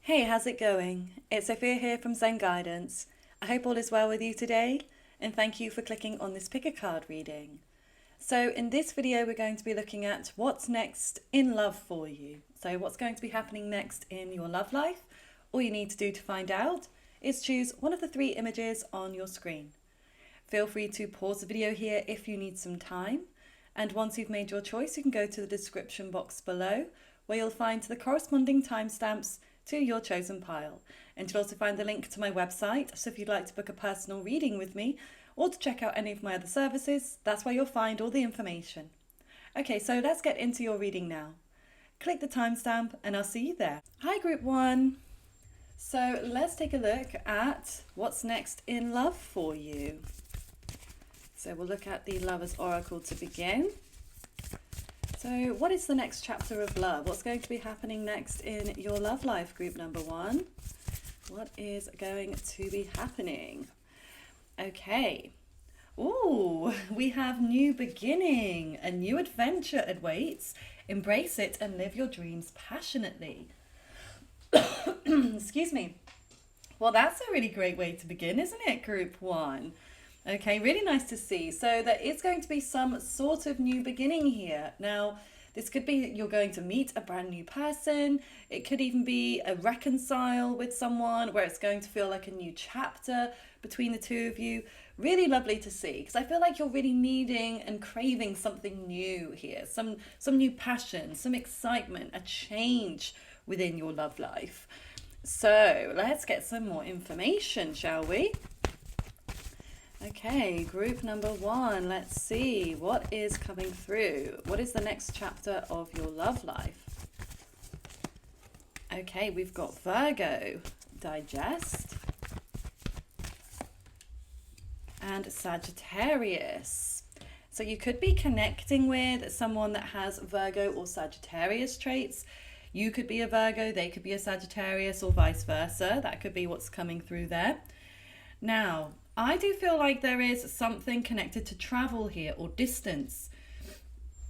Hey, how's it going? It's Sophia here from Zen Guidance. I hope all is well with you today, and thank you for clicking on this pick a card reading. So in this video, we're going to be looking at what's next in love for you. So what's going to be happening next in your love life? All you need to do to find out is choose one of the three images on your screen. Feel free to pause the video here if you need some time. And once you've made your choice, you can go to the description box below where you'll find the corresponding timestamps to your chosen pile. And you'll also find the link to my website, so if you'd like to book a personal reading with me or to check out any of my other services, that's where you'll find all the information. Okay, so let's get into your reading now. Click the timestamp and I'll see you there. Hi Group 1. So let's take a look at what's next in love for you. So we'll look at the Lover's Oracle to begin. So what is the next chapter of love? What's going to be happening next in your love life, group number 1? What is going to be happening? Okay. Ooh, we have new beginning. A new adventure awaits. Embrace it and live your dreams passionately. Excuse me. Well, that's a really great way to begin, isn't it, group 1? Okay, really nice to see. So there is going to be some sort of new beginning here. Now, this could be you're going to meet a brand new person. It could even be a reconcile with someone where it's going to feel like a new chapter between the two of you. Really lovely to see, because I feel like you're really needing and craving something new here. Some new passion, some excitement, a change within your love life. So let's get some more information, shall we? Okay, group number 1, let's see what is coming through. What is the next chapter of your love life? Okay, we've got Virgo, digest, and Sagittarius. So you could be connecting with someone that has Virgo or Sagittarius traits. You could be a Virgo, they could be a Sagittarius, or vice versa. That could be what's coming through there. Now, I do feel like there is something connected to travel here or distance.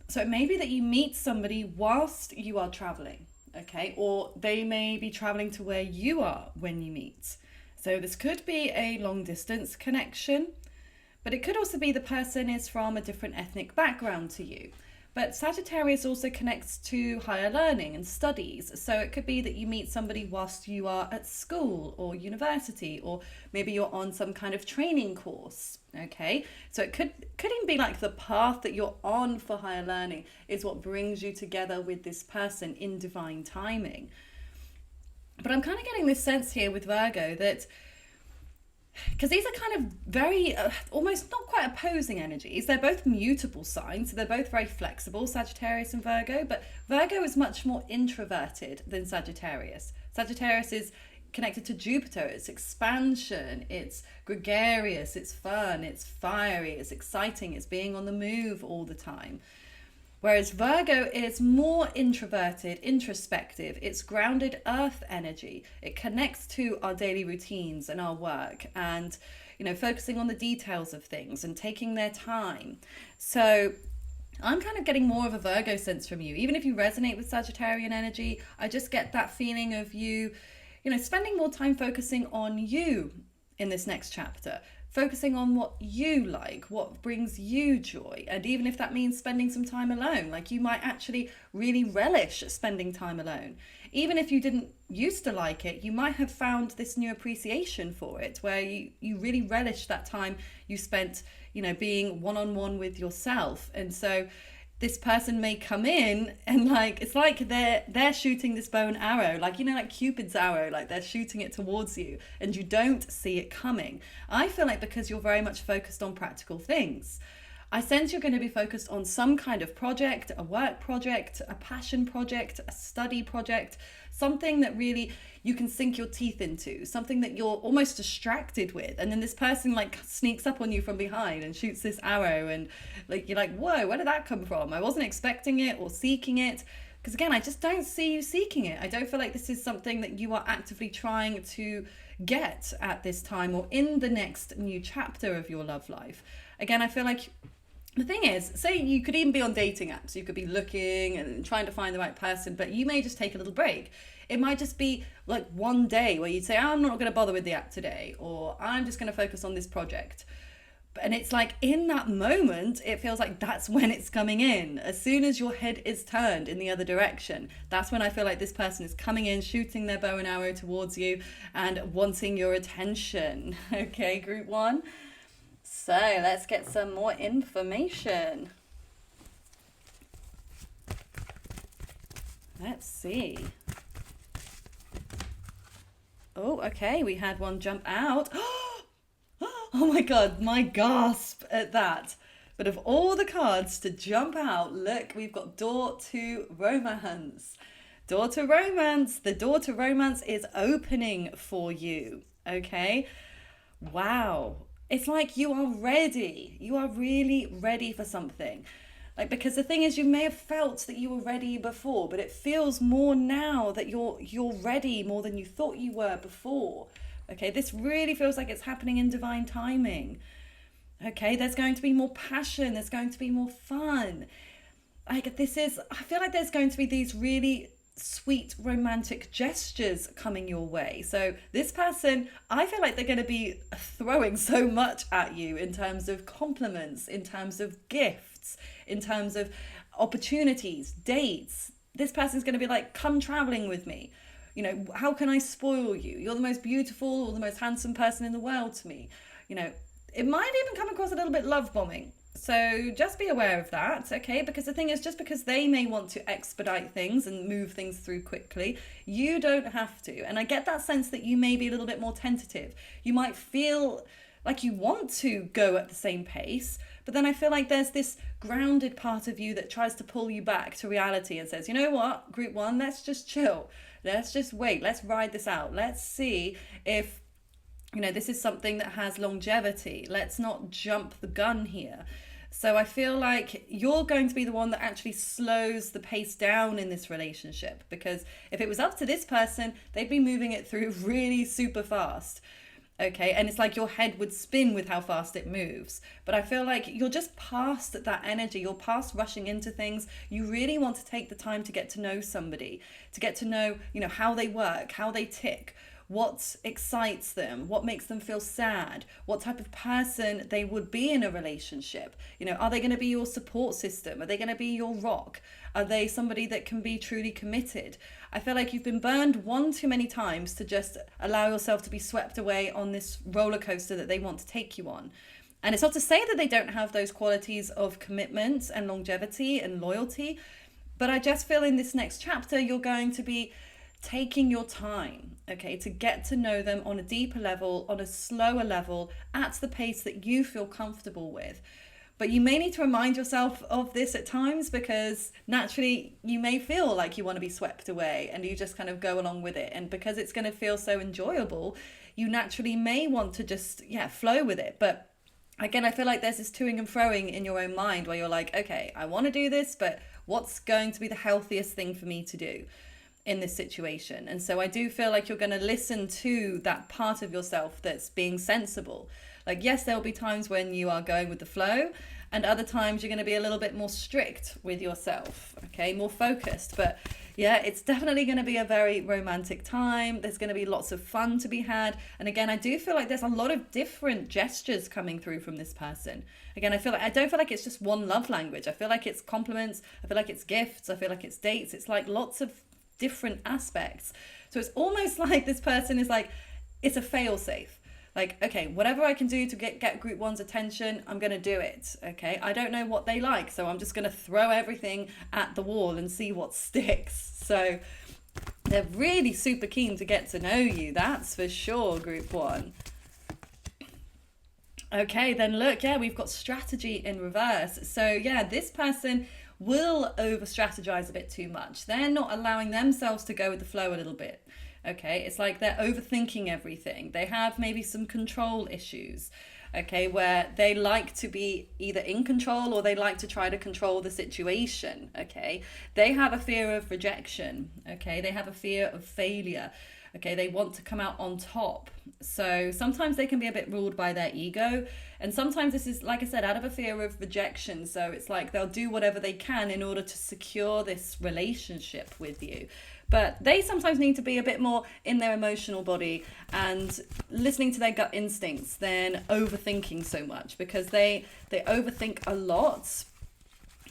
So it may be that you meet somebody whilst you are traveling, okay? Or they may be traveling to where you are when you meet. So this could be a long distance connection, but it could also be the person is from a different ethnic background to you. But Sagittarius also connects to higher learning and studies. So it could be that you meet somebody whilst you are at school or university, or maybe you're on some kind of training course. Okay, so it could even be like the path that you're on for higher learning is what brings you together with this person in divine timing. But I'm kind of getting this sense here with Virgo that, because these are kind of very, almost not quite opposing energies. They're both mutable signs, so they're both very flexible, Sagittarius and Virgo, but Virgo is much more introverted than Sagittarius. Sagittarius is connected to Jupiter. It's expansion, it's gregarious, it's fun, it's fiery, it's exciting, it's being on the move all the time. Whereas Virgo is more introverted, introspective. It's grounded earth energy. It connects to our daily routines and our work and, focusing on the details of things and taking their time. So I'm kind of getting more of a Virgo sense from you. Even if you resonate with Sagittarian energy, I just get that feeling of you, spending more time focusing on you in this next chapter. Focusing on what you like, what brings you joy. And even if that means spending some time alone, like you might actually really relish spending time alone. Even if you didn't used to like it, you might have found this new appreciation for it, where you really relish that time you spent, being one-on-one with yourself. And so this person may come in and it's like they're shooting this bow and arrow, like Cupid's arrow, like they're shooting it towards you and you don't see it coming. I feel like because you're very much focused on practical things, I sense you're going to be focused on some kind of project, a work project, a passion project, a study project, something that really you can sink your teeth into, something that you're almost distracted with. And then this person sneaks up on you from behind and shoots this arrow and you're like, whoa, where did that come from? I wasn't expecting it or seeking it. Because again, I just don't see you seeking it. I don't feel like this is something that you are actively trying to get at this time or in the next new chapter of your love life. Again, I feel like the thing is, say you could even be on dating apps. You could be looking and trying to find the right person, but you may just take a little break. It might just be like one day where you'd say, I'm not going to bother with the app today, or I'm just going to focus on this project. And it's like in that moment, it feels like that's when it's coming in. As soon as your head is turned in the other direction, that's when I feel like this person is coming in, shooting their bow and arrow towards you and wanting your attention. Okay, group one. So let's get some more information. Let's see. Oh, okay, we had one jump out. Oh my God, my gasp at that. But of all the cards to jump out, look, we've got Door to Romance. Door to Romance. The door to romance is opening for you, okay? Wow. It's like you are ready. You are really ready for something. Like, because the thing is, you may have felt that you were ready before, but it feels more now that you're ready more than you thought you were before. Okay, this really feels like it's happening in divine timing. Okay, there's going to be more passion. There's going to be more fun. I feel like there's going to be these really sweet romantic gestures coming your way. So this person, I feel like they're going to be throwing so much at you in terms of compliments, in terms of gifts, in terms of opportunities, dates. This person's going to be like, come traveling with me. You know, how can I spoil you? You're the most beautiful or the most handsome person in the world to me. You know, it might even come across a little bit love bombing. So just be aware of that, okay? Because the thing is, just because they may want to expedite things and move things through quickly, you don't have to. And I get that sense that you may be a little bit more tentative. You might feel like you want to go at the same pace, but then I feel like there's this grounded part of you that tries to pull you back to reality and says, you know what, group one, let's just chill. Let's just wait. Let's ride this out. Let's see if, you know, this is something that has longevity. Let's not jump the gun here. So I feel like you're going to be the one that actually slows the pace down in this relationship, because if it was up to this person, they'd be moving it through really super fast. Okay, and it's like your head would spin with how fast it moves. But I feel like you're just past that energy. You're past rushing into things. You really want to take the time to get to know somebody, to get to know, you know, how they work, how they tick, what excites them, what makes them feel sad, what type of person they would be in a relationship. You know, are they going to be your support system? Are they going to be your rock? Are they somebody that can be truly committed? I feel like you've been burned one too many times to just allow yourself to be swept away on this roller coaster that they want to take you on. And it's not to say that they don't have those qualities of commitment and longevity and loyalty, but I just feel in this next chapter, you're going to be taking your time, okay, to get to know them on a deeper level, on a slower level, at the pace that you feel comfortable with. But you may need to remind yourself of this at times, because naturally you may feel like you want to be swept away and you just kind of go along with it. And because it's going to feel so enjoyable, you naturally may want to just, flow with it. But again, I feel like there's this toing and froing in your own mind where you're like, okay, I want to do this, but what's going to be the healthiest thing for me to do in this situation? And so I do feel like you're going to listen to that part of yourself that's being sensible. Like, yes, there'll be times when you are going with the flow, and other times you're going to be a little bit more strict with yourself, okay, more focused. But yeah, it's definitely going to be a very romantic time. There's going to be lots of fun to be had. And again, I do feel like there's a lot of different gestures coming through from this person. Again, I don't feel like it's just one love language. I feel like it's compliments. I feel like it's gifts. I feel like it's dates. It's like lots of different aspects. So it's almost like this person is like, it's a fail safe. Like, okay, whatever I can do to get group one's attention, I'm going to do it. Okay, I don't know what they like, so I'm just going to throw everything at the wall and see what sticks. So they're really super keen to get to know you, that's for sure, group one. Okay, then look, we've got strategy in reverse. So this person will over strategize a bit too much. They're not allowing themselves to go with the flow a little bit. Okay, it's like they're overthinking everything. They have maybe some control issues, okay, where they like to be either in control or they like to try to control the situation, okay. They have a fear of rejection, okay. They have a fear of failure, okay. They want to come out on top. So sometimes they can be a bit ruled by their ego, and sometimes this is, like I said, out of a fear of rejection. So it's like they'll do whatever they can in order to secure this relationship with you. But they sometimes need to be a bit more in their emotional body and listening to their gut instincts than overthinking so much, because they overthink a lot,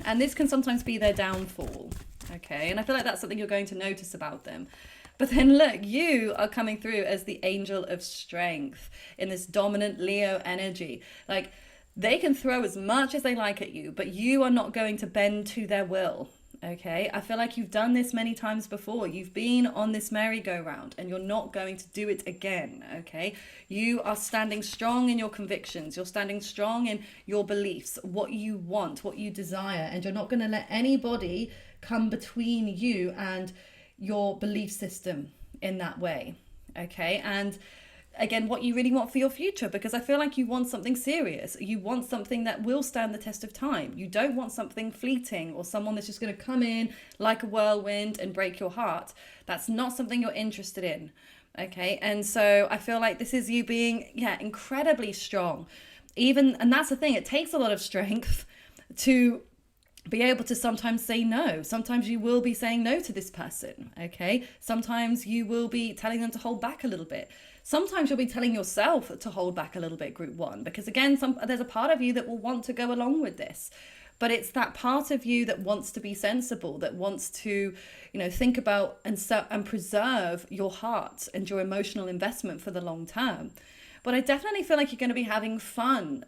and this can sometimes be their downfall. Okay, and I feel like that's something you're going to notice about them. But then look, you are coming through as the angel of strength in this dominant Leo energy. Like, they can throw as much as they like at you, but you are not going to bend to their will. Okay, I feel like you've done this many times before. You've been on this merry-go-round and you're not going to do it again. Okay, you are standing strong in your convictions. You're standing strong in your beliefs, what you want, what you desire, and you're not going to let anybody come between you and your belief system in that way. Okay, and again, what you really want for your future, because I feel like you want something serious. You want something that will stand the test of time. You don't want something fleeting or someone that's just going to come in like a whirlwind and break your heart. That's not something you're interested in. Okay, and so I feel like this is you being, incredibly strong. And that's the thing, it takes a lot of strength to be able to sometimes say no. Sometimes you will be saying no to this person, okay? Sometimes you will be telling them to hold back a little bit. Sometimes you'll be telling yourself to hold back a little bit, group one, because again, there's a part of you that will want to go along with this. But it's that part of you that wants to be sensible, that wants to, think about and preserve your heart and your emotional investment for the long term. But I definitely feel like you're going to be having fun.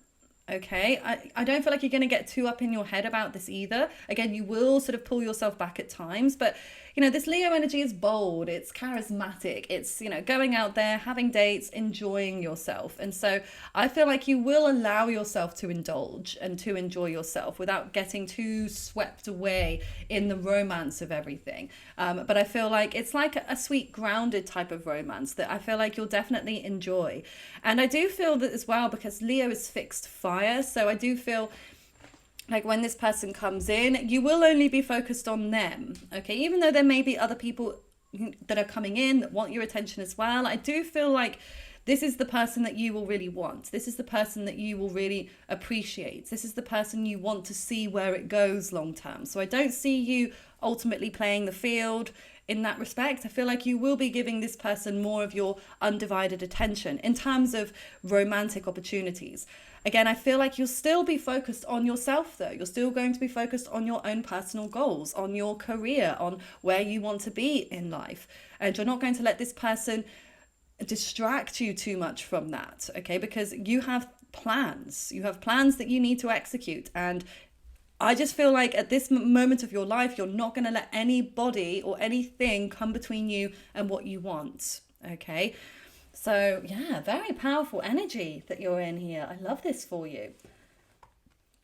Okay, I don't feel like you're going to get too up in your head about this either. Again, you will sort of pull yourself back at times, but this Leo energy is bold, it's charismatic, it's, going out there, having dates, enjoying yourself. And so I feel like you will allow yourself to indulge and to enjoy yourself without getting too swept away in the romance of everything. But I feel like it's like a sweet, grounded type of romance that I feel like you'll definitely enjoy. And I do feel that as well, because Leo is fixed fire, so I do feel like when this person comes in, you will only be focused on them, okay? Even though there may be other people that are coming in that want your attention as well, I do feel like this is the person that you will really want. This is the person that you will really appreciate. This is the person you want to see where it goes long term. So I don't see you ultimately playing the field in that respect. I feel like you will be giving this person more of your undivided attention in terms of romantic opportunities. Again, I feel like you'll still be focused on yourself though. You're still going to be focused on your own personal goals, on your career, on where you want to be in life. And you're not going to let this person distract you too much from that, okay? Because you have plans. You have plans that you need to execute. And I just feel like at this moment of your life, you're not going to let anybody or anything come between you and what you want, okay? So yeah, very powerful energy that you're in here. I love this for you.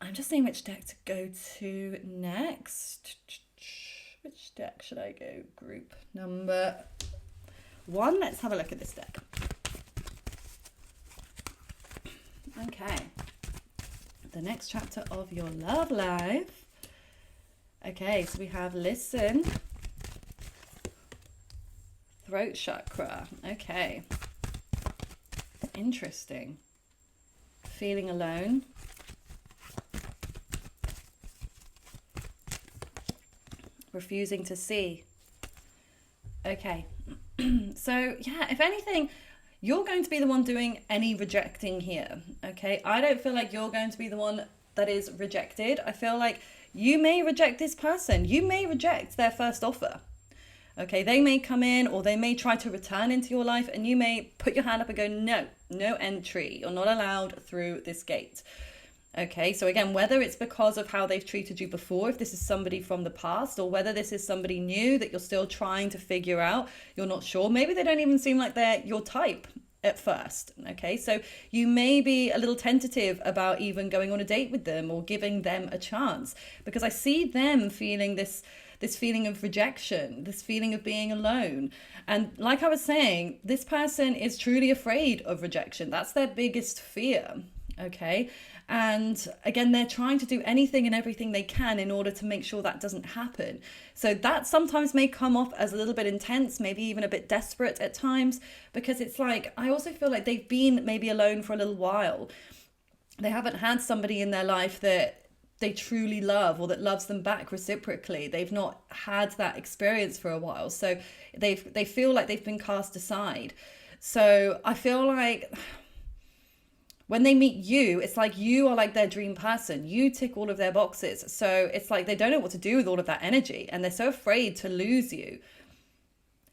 I'm just seeing which deck to go to next. Which deck should I go? Group number 1. Let's have a look at this deck. Okay. The next chapter of your love life. Okay, so we have listen. Throat chakra. Okay. Interesting. Feeling alone. Refusing to see. Okay. So, yeah, if anything, you're going to be the one doing any rejecting here. Okay. I don't feel like you're going to be the one that is rejected. I feel like you may reject this person. You may reject their first offer. Okay, they may come in or they may try to return into your life and you may put your hand up and go, no entry. You're not allowed through this gate. Okay, so again, whether it's because of how they've treated you before, if this is somebody from the past, or whether this is somebody new that you're still trying to figure out, you're not sure. Maybe they don't even seem like they're your type at first. Okay, so you may be a little tentative about even going on a date with them or giving them a chance, because I see them feeling this feeling of rejection, this feeling of being alone. And like I was saying, this person is truly afraid of rejection. That's their biggest fear, okay? And again, they're trying to do anything and everything they can in order to make sure that doesn't happen. So that sometimes may come off as a little bit intense, maybe even a bit desperate at times, because it's like, I also feel like they've been maybe alone for a little while. They haven't had somebody in their life that they truly love or that loves them back reciprocally. They've not had that experience for a while, so they feel like they've been cast aside. So I feel like when they meet you, it's like you are like their dream person. You tick all of their boxes. So it's like they don't know what to do with all of that energy, and they're so afraid to lose you.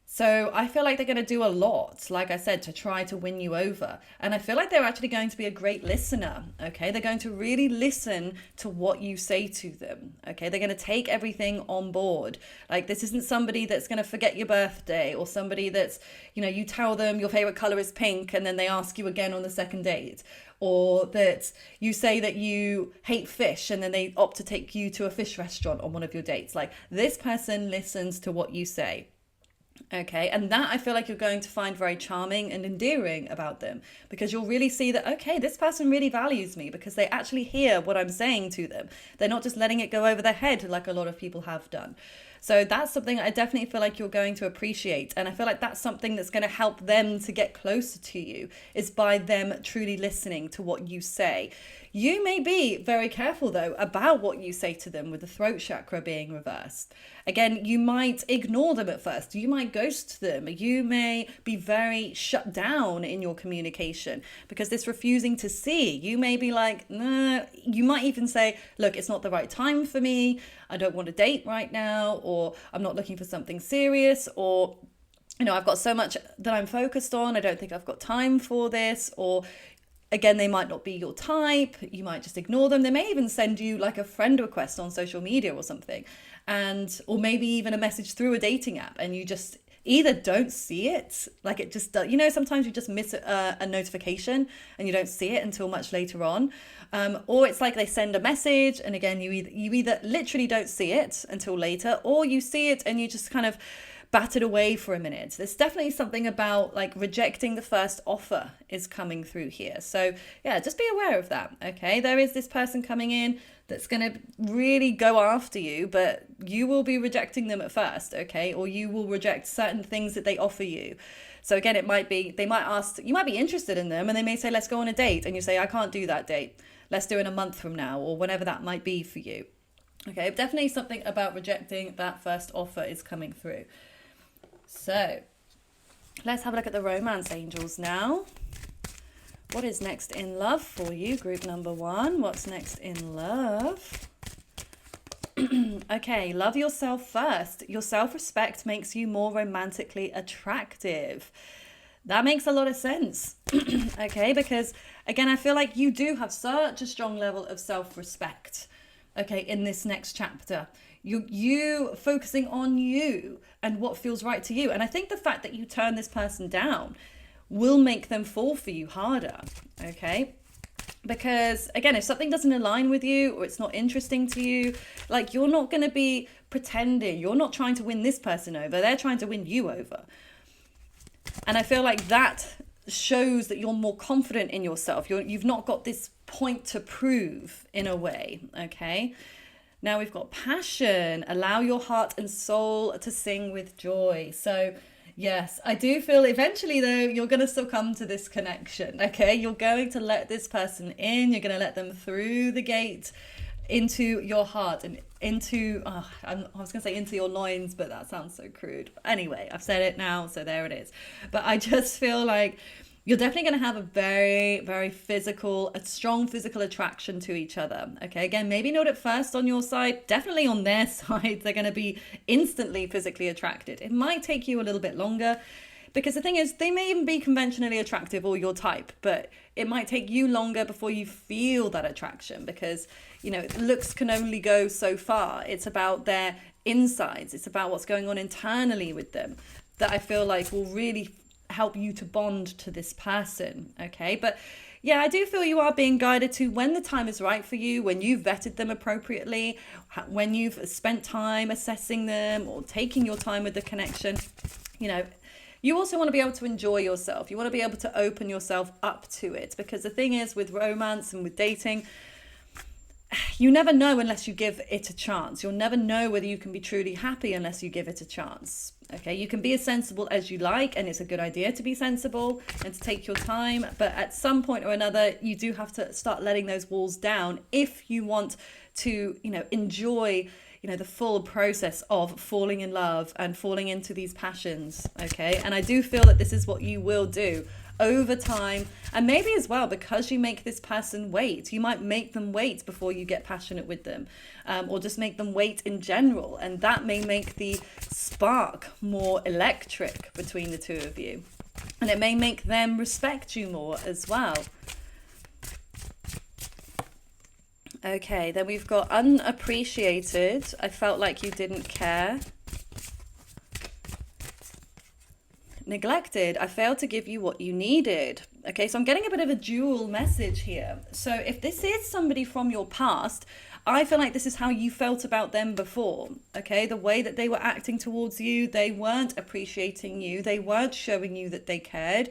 So I feel like they're going to do a lot, like I said, to try to win you over. And I feel like they're actually going to be a great listener, okay? They're going to really listen to what you say to them, okay? They're going to take everything on board. Like, this isn't somebody that's going to forget your birthday, or somebody that's, you tell them your favorite color is pink and then they ask you again on the second date. Or that you say that you hate fish and then they opt to take you to a fish restaurant on one of your dates. Like, this person listens to what you say. Okay, and that I feel like you're going to find very charming and endearing about them, because you'll really see that, okay, this person really values me because they actually hear what I'm saying to them. They're not just letting it go over their head like a lot of people have done. So that's something I definitely feel like you're going to appreciate. And I feel like that's something that's going to help them to get closer to you, is by them truly listening to what you say. You may be very careful, though, about what you say to them with the throat chakra being reversed. Again, you might ignore them at first. You might ghost them. You may be very shut down in your communication because this refusing to see. You may be like, nah. You might even say, look, it's not the right time for me. I don't want to date right now, or I'm not looking for something serious, or I've got so much that I'm focused on. I don't think I've got time for this. Or again, they might not be your type. You might just ignore them. They may even send you like a friend request on social media or something, or maybe even a message through a dating app, and you just either don't see it, like it just does. Sometimes you just miss a notification and you don't see it until much later on, or it's like they send a message and again you either literally don't see it until later, or you see it and you just kind of bat it away for a minute. There's definitely something about like rejecting the first offer is coming through here. So yeah, just be aware of that. Okay, there is this person coming in that's going to really go after you, but you will be rejecting them at first, okay? Or you will reject certain things that they offer you. So again, it might be, they might ask, you might be interested in them and they may say, let's go on a date. And you say, I can't do that date. Let's do it a month from now, or whenever that might be for you. Okay, definitely something about rejecting that first offer is coming through. So let's have a look at the romance angels now. What is next in love for you, group number 1? What's next in love? Okay, love yourself first. Your self-respect makes you more romantically attractive. That makes a lot of sense. Okay, because again, I feel like you do have such a strong level of self-respect, okay, in this next chapter. You focusing on you and what feels right to you. And I think the fact that you turn this person down will make them fall for you harder, okay? Because again, if something doesn't align with you or it's not interesting to you, like, you're not going to be pretending. You're not trying to win this person over. They're trying to win you over. And I feel like that shows that you're more confident in yourself. You've not got this point to prove in a way, okay? Now we've got passion. Allow your heart and soul to sing with joy. So yes, I do feel eventually, though, you're going to still come to this connection, okay? You're going to let this person in. You're going to let them through the gate into your heart and into, I was going to say into your loins, but that sounds so crude. Anyway, I've said it now, so there it is. But I just feel like you're definitely going to have a very, very a strong physical attraction to each other. Okay, again, maybe not at first on your side, definitely on their side. They're going to be instantly physically attracted. It might take you a little bit longer, because the thing is, they may even be conventionally attractive or your type, but it might take you longer before you feel that attraction, because, looks can only go so far. It's about their insides. It's about what's going on internally with them that I feel like will really help you to bond to this person, okay? But yeah, I do feel you are being guided to when the time is right for you, when you've vetted them appropriately, when you've spent time assessing them or taking your time with the connection. You also want to be able to enjoy yourself. You want to be able to open yourself up to it, because the thing is, with romance and with dating, you never know unless you give it a chance. You'll never know whether you can be truly happy unless you give it a chance. Okay, you can be as sensible as you like, and it's a good idea to be sensible and to take your time. But at some point or another, you do have to start letting those walls down if you want to, enjoy, the full process of falling in love and falling into these passions. Okay, and I do feel that this is what you will do over time, and maybe as well because you make this person wait. You might make them wait before you get passionate with them, or just make them wait in general, and that may make the spark more electric between the two of you, and it may make them respect you more as well. Okay, then we've got unappreciated. I felt like you didn't care. Neglected. I failed to give you what you needed. Okay, so I'm getting a bit of a dual message here. So if this is somebody from your past, I feel like this is how you felt about them before. Okay, the way that they were acting towards you, they weren't appreciating you, they weren't showing you that they cared,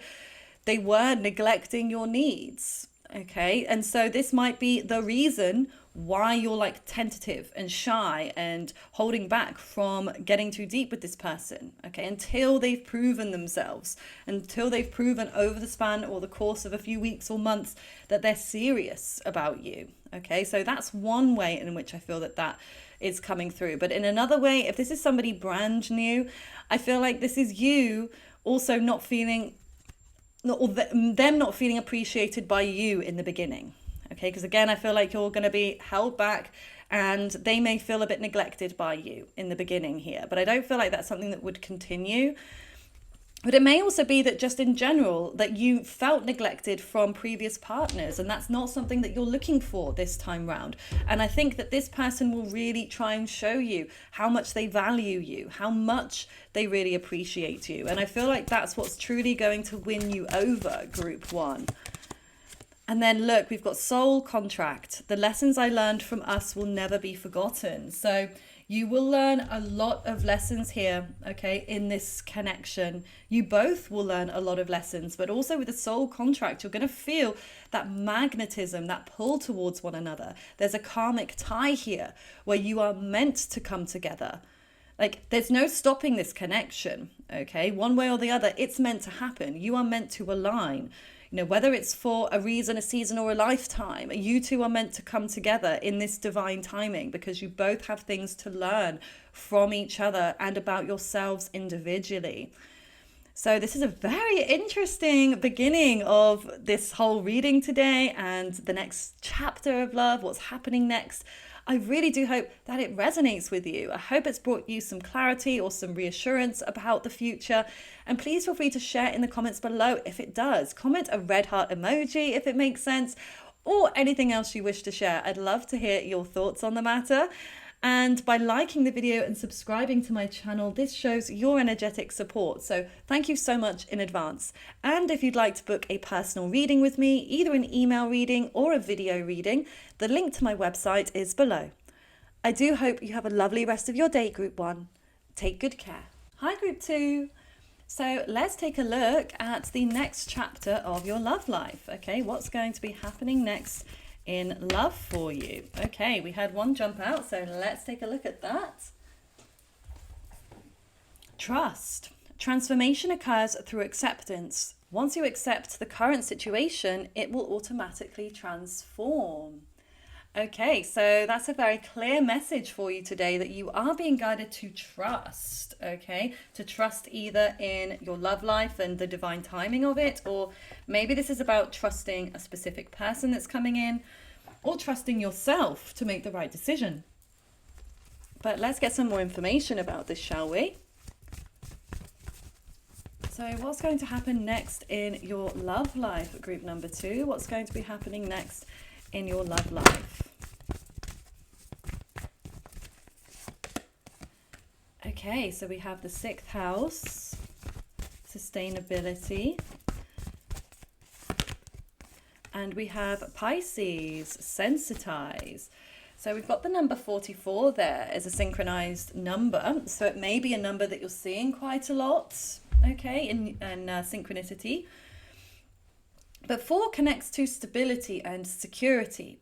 they were neglecting your needs. Okay, and so this might be the reason why you're like tentative and shy and holding back from getting too deep with this person. Okay, until they've proven themselves, until they've proven over the span or the course of a few weeks or months that they're serious about you. Okay, so that's one way in which I feel that is coming through. But in another way, if this is somebody brand new, I feel like this is you also not feeling, or them not feeling appreciated by you in the beginning. Okay, because again, I feel like you're going to be held back and they may feel a bit neglected by you in the beginning here. But I don't feel like that's something that would continue. But it may also be that just in general that you felt neglected from previous partners, and that's not something that you're looking for this time round. And I think that this person will really try and show you how much they value you, how much they really appreciate you. And I feel like that's what's truly going to win you over, group one. And then look, we've got soul contract. The lessons I learned from us will never be forgotten. So you will learn a lot of lessons here, okay, in this connection. You both will learn a lot of lessons, but also with the soul contract, you're going to feel that magnetism, that pull towards one another. There's a karmic tie here where you are meant to come together. Like, there's no stopping this connection, okay? One way or the other, it's meant to happen. You are meant to align. Whether it's for a reason, a season, or a lifetime, you two are meant to come together in this divine timing because you both have things to learn from each other and about yourselves individually. So this is a very interesting beginning of this whole reading today and the next chapter of love, what's happening next. I really do hope that it resonates with you. I hope it's brought you some clarity or some reassurance about the future. And please feel free to share in the comments below if it does. Comment a red heart emoji if it makes sense, or anything else you wish to share. I'd love to hear your thoughts on the matter. And by liking the video and subscribing to my channel, this shows your energetic support. So thank you so much in advance. And if you'd like to book a personal reading with me, either an email reading or a video reading, the link to my website is below. I do hope you have a lovely rest of your day, Group 1. Take good care. Hi, Group 2. So let's take a look at the next chapter of your love life. Okay, what's going to be happening next in love for you? Okay, we had one jump out, so let's take a look at that. Trust. Transformation occurs through acceptance. Once you accept the current situation, it will automatically transform. Okay, so that's a very clear message for you today, that you are being guided to trust, okay? To trust either in your love life and the divine timing of it, or maybe this is about trusting a specific person that's coming in, or trusting yourself to make the right decision. But let's get some more information about this, shall we? So what's going to happen next in your love life, group number 2? What's going to be happening next in your love life? Okay, so we have the 6th house, sustainability, and we have Pisces, sensitize. So we've got the number 44 there as a synchronized number, so it may be a number that you're seeing quite a lot, okay, in synchronicity. But 4 connects to stability and security.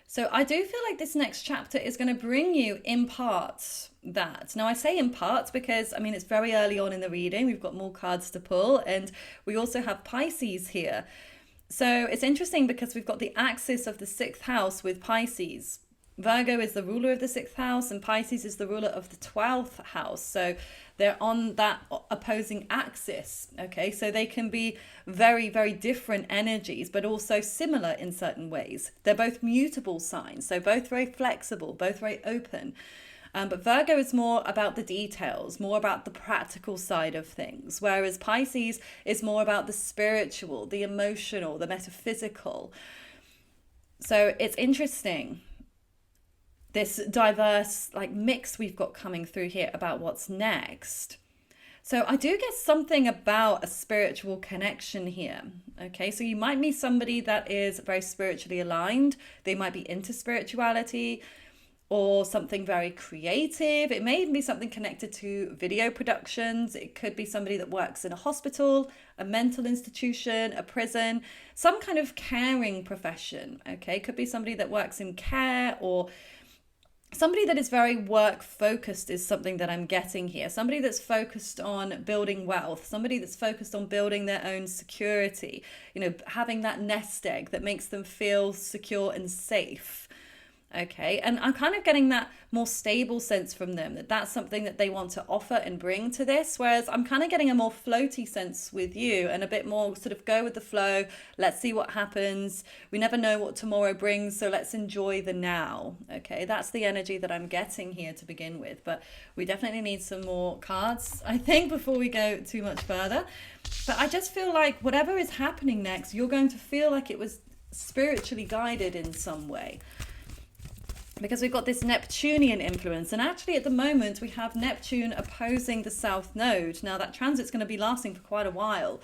So I do feel like this next chapter is going to bring you in part that. Now I say in part because I mean it's very early on in the reading. We've got more cards to pull, and we also have Pisces here. So it's interesting because we've got the axis of the 6th house with Pisces. Virgo is the ruler of the 6th house and Pisces is the ruler of the 12th house. So they're on that opposing axis. Okay, so they can be very, very different energies, but also similar in certain ways. They're both mutable signs, so both very flexible, both very open. But Virgo is more about the details, more about the practical side of things, whereas Pisces is more about the spiritual, the emotional, the metaphysical. So it's interesting, this diverse like mix we've got coming through here about what's next. So I do get something about a spiritual connection here. Okay, so you might meet somebody that is very spiritually aligned. They might be into spirituality or something very creative. It may even be something connected to video productions. It could be somebody that works in a hospital, a mental institution, a prison, some kind of caring profession. Okay, it could be somebody that works in care, or somebody that is very work focused is something that I'm getting here. Somebody that's focused on building wealth, somebody that's focused on building their own security, you know, having that nest egg that makes them feel secure and safe. Okay, and I'm kind of getting that more stable sense from them, that that's something that they want to offer and bring to this, whereas I'm kind of getting a more floaty sense with you and a bit more sort of go with the flow. Let's see what happens. We never know what tomorrow brings, so let's enjoy the now. Okay, that's the energy that I'm getting here to begin with, but we definitely need some more cards, I think, before we go too much further. But I just feel like whatever is happening next, you're going to feel like it was spiritually guided in some way, because we've got this Neptunian influence. And actually at the moment we have Neptune opposing the South Node. Now that transit's going to be lasting for quite a while.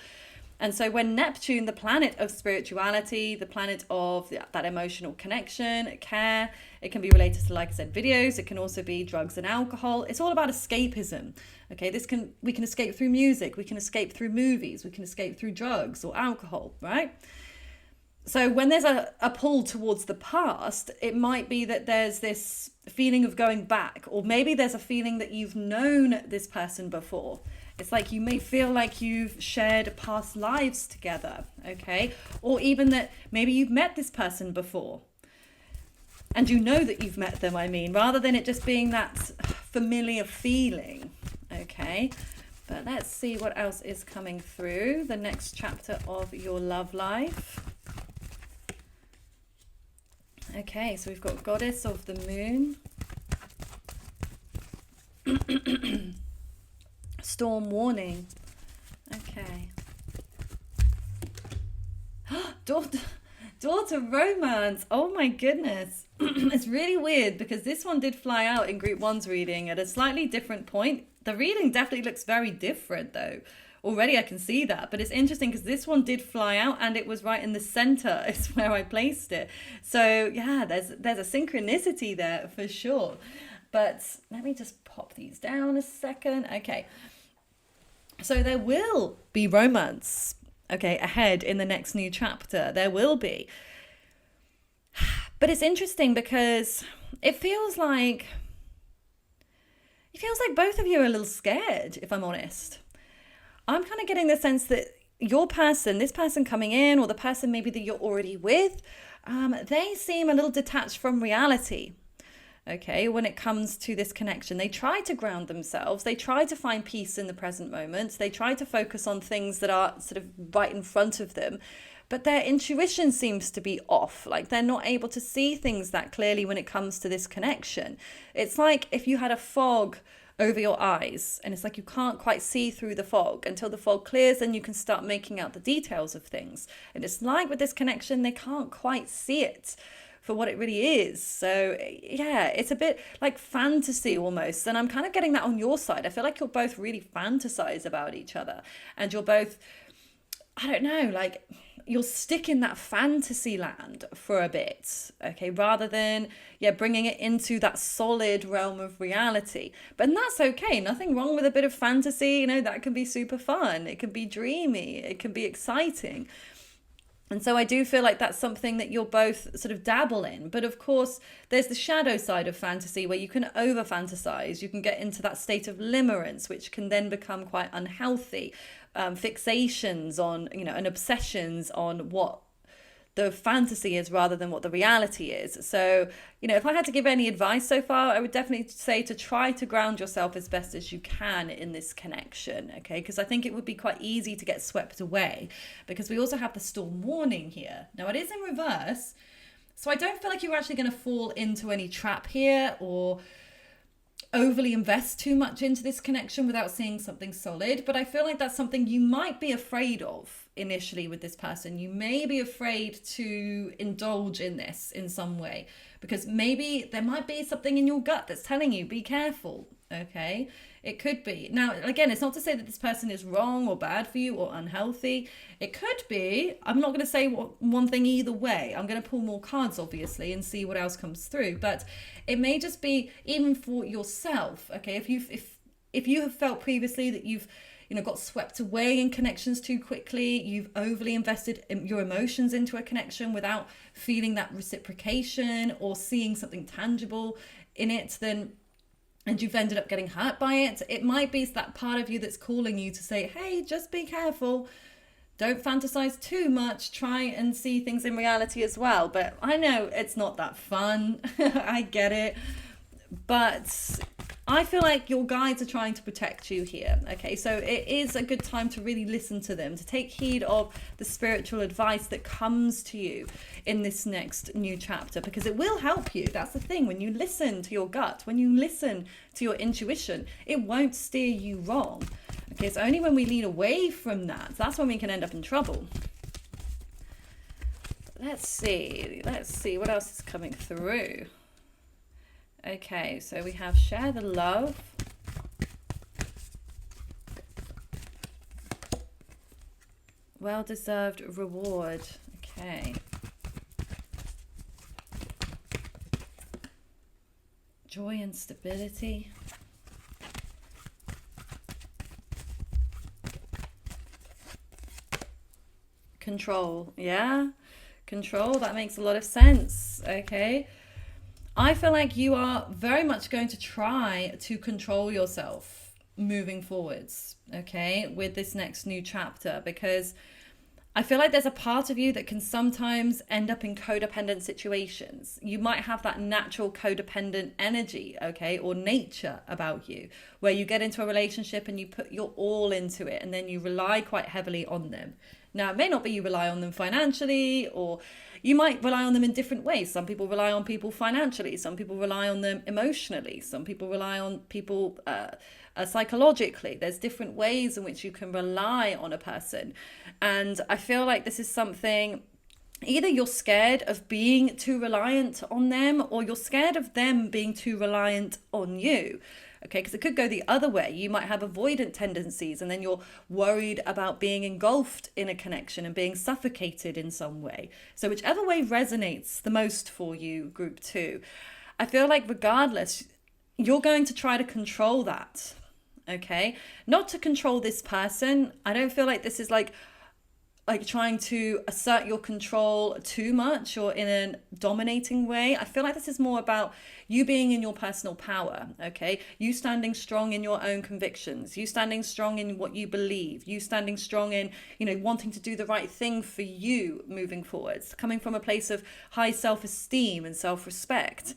And so when Neptune, the planet of spirituality, the planet of that emotional connection, care, it can be related to, like I said, videos. It can also be drugs and alcohol. It's all about escapism. Okay, we can escape through music. We can escape through movies. We can escape through drugs or alcohol, right? So when there's a pull towards the past, it might be that there's this feeling of going back, or maybe there's a feeling that you've known this person before. It's like you may feel like you've shared past lives together, okay? Or even that maybe you've met this person before and you know that you've met them, rather than it just being that familiar feeling, okay? But let's see what else is coming through the next chapter of your love life. Okay, so we've got Goddess of the Moon. Storm warning. Okay. Daughter romance. Oh my goodness. It's really weird because this one did fly out in Group 1's reading at a slightly different point. The reading definitely looks very different though. Already I can see that, but it's interesting because this one did fly out and it was right in the center is where I placed it. So yeah, there's a synchronicity there for sure. But let me just pop these down a second. Okay, so there will be romance, okay, ahead in the next new chapter. There will be. But it's interesting because it feels like both of you are a little scared, if I'm honest. I'm kind of getting the sense that your person, this person coming in, or the person maybe that you're already with, they seem a little detached from reality. Okay, when it comes to this connection, they try to ground themselves. They try to find peace in the present moment. They try to focus on things that are sort of right in front of them. But their intuition seems to be off. Like they're not able to see things that clearly when it comes to this connection. It's like if you had a fog over your eyes and it's like you can't quite see through the fog until the fog clears and you can start making out the details of things. And it's like with this connection, they can't quite see it for what it really is. So yeah, it's a bit like fantasy almost. And I'm kind of getting that on your side. I feel like you're both really fantasize about each other and you're both, I don't know, like you'll stick in that fantasy land for a bit, okay, rather than bringing it into that solid realm of reality. But that's okay, nothing wrong with a bit of fantasy, that can be super fun, it can be dreamy, it can be exciting. And so I do feel like that's something that you'll both sort of dabble in. But of course, there's the shadow side of fantasy where you can over fantasize. You can get into that state of limerence, which can then become quite unhealthy. Fixations on, and obsessions on what the fantasy is rather than what the reality is. So, if I had to give any advice so far, I would definitely say to try to ground yourself as best as you can in this connection, okay? Because I think it would be quite easy to get swept away, because we also have the storm warning here. Now, it is in reverse, so I don't feel like you're actually going to fall into any trap here or overly invest too much into this connection without seeing something solid. But I feel like that's something you might be afraid of initially with this person. You may be afraid to indulge in this in some way, because maybe there might be something in your gut that's telling you, be careful, okay? It could be. Now, again, it's not to say that this person is wrong or bad for you or unhealthy. It could be. I'm not going to say one thing either way. I'm going to pull more cards, obviously, and see what else comes through. But it may just be, even for yourself, okay? If you have felt previously that you've got swept away in connections too quickly, you've overly invested your emotions into a connection without feeling that reciprocation or seeing something tangible in it, and you've ended up getting hurt by it, it might be that part of you that's calling you to say, hey, just be careful. Don't fantasize too much. Try and see things in reality as well. But I know it's not that fun. I get it. But I feel like your guides are trying to protect you here. Okay, so it is a good time to really listen to them, to take heed of the spiritual advice that comes to you in this next new chapter, because it will help you. That's the thing. When you listen to your gut, when you listen to your intuition, it won't steer you wrong. Okay, it's only when we lean away from that's when we can end up in trouble. Let's see what else is coming through. Okay, so we have share the love. Well-deserved reward. Okay. Joy and stability. Control. Yeah. Control. That makes a lot of sense. Okay. I feel like you are very much going to try to control yourself moving forwards, okay, with this next new chapter, because I feel like there's a part of you that can sometimes end up in codependent situations. You might have that natural codependent energy, okay, or nature about you, where you get into a relationship and you put your all into it and then you rely quite heavily on them. Now, it may not be you rely on them financially, or you might rely on them in different ways. Some people rely on people financially. Some people rely on them emotionally. Some people rely on people psychologically. There's different ways in which you can rely on a person. And I feel like this is something, either you're scared of being too reliant on them, or you're scared of them being too reliant on you. Okay, because it could go the other way. You might have avoidant tendencies, and then you're worried about being engulfed in a connection and being suffocated in some way. So whichever way resonates the most for you, group 2, I feel like regardless, you're going to try to control that. Okay, not to control this person. I don't feel like this is like trying to assert your control too much or in a dominating way. I feel like this is more about you being in your personal power, okay? You standing strong in your own convictions, you standing strong in what you believe, you standing strong in, wanting to do the right thing for you moving forwards, coming from a place of high self-esteem and self-respect.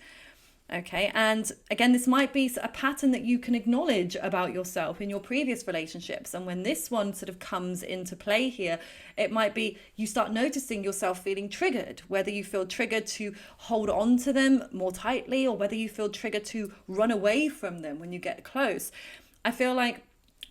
Okay, and again, this might be a pattern that you can acknowledge about yourself in your previous relationships. And when this one sort of comes into play here, it might be you start noticing yourself feeling triggered, whether you feel triggered to hold on to them more tightly or whether you feel triggered to run away from them when you get close. I feel like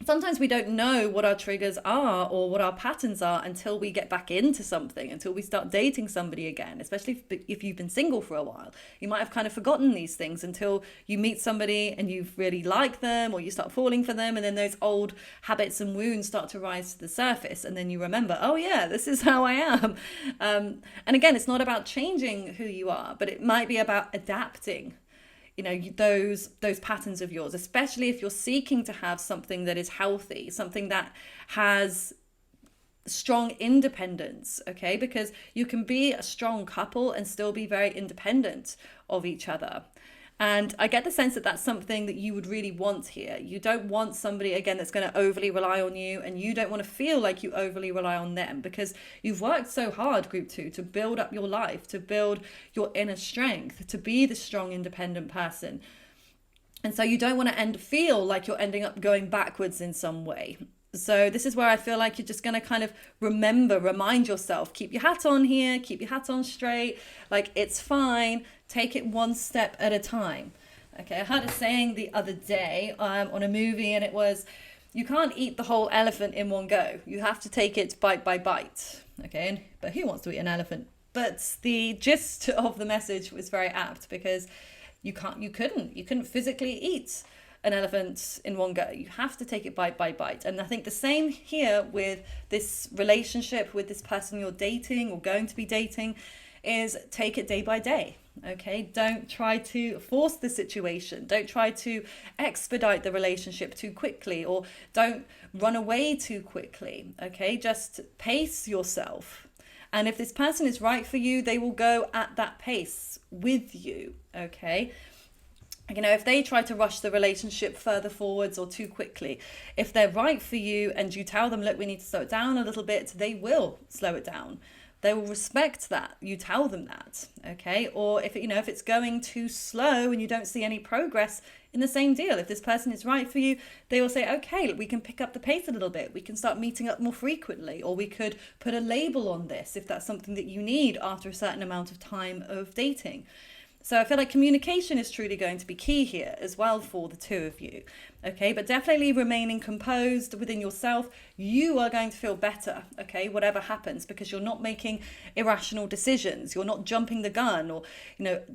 sometimes we don't know what our triggers are or what our patterns are until we get back into something, until we start dating somebody again, especially if you've been single for a while. You might have kind of forgotten these things until you meet somebody and you really like them, or you start falling for them, and then those old habits and wounds start to rise to the surface, and then you remember, oh yeah, this is how I am. And again, it's not about changing who you are, but it might be about adapting those patterns of yours, especially if you're seeking to have something that is healthy, something that has strong independence, okay? Because you can be a strong couple and still be very independent of each other. And I get the sense that that's something that you would really want here. You don't want somebody, again, that's going to overly rely on you, and you don't want to feel like you overly rely on them, because you've worked so hard, group 2, to build up your life, to build your inner strength, to be the strong, independent person. And so you don't want to feel like you're ending up going backwards in some way. So this is where I feel like you're just going to kind of remind yourself, keep your hat on here, keep your hat on straight, like it's fine, take it one step at a time. Okay, I heard a saying the other day on a movie, and it was, you can't eat the whole elephant in one go. You have to take it bite by bite. Okay, but who wants to eat an elephant? But the gist of the message was very apt, because you couldn't physically eat an elephant in one go. You have to take it bite by bite. And I think the same here with this relationship with this person you're dating or going to be dating, is take it day by day. Okay, don't try to force the situation. Don't try to expedite the relationship too quickly, or don't run away too quickly. Okay, just pace yourself. And if this person is right for you, they will go at that pace with you. Okay. You know, if they try to rush the relationship further forwards or too quickly, if they're right for you and you tell them, look, we need to slow it down a little bit, they will slow it down. They will respect that. You tell them that, okay? Or if it's going too slow and you don't see any progress, in the same deal, if this person is right for you, they will say, okay, look, we can pick up the pace a little bit. We can start meeting up more frequently, or we could put a label on this if that's something that you need after a certain amount of time of dating. So I feel like communication is truly going to be key here as well for the two of you. Okay, but definitely remaining composed within yourself. You are going to feel better, okay, whatever happens, because you're not making irrational decisions. You're not jumping the gun, or,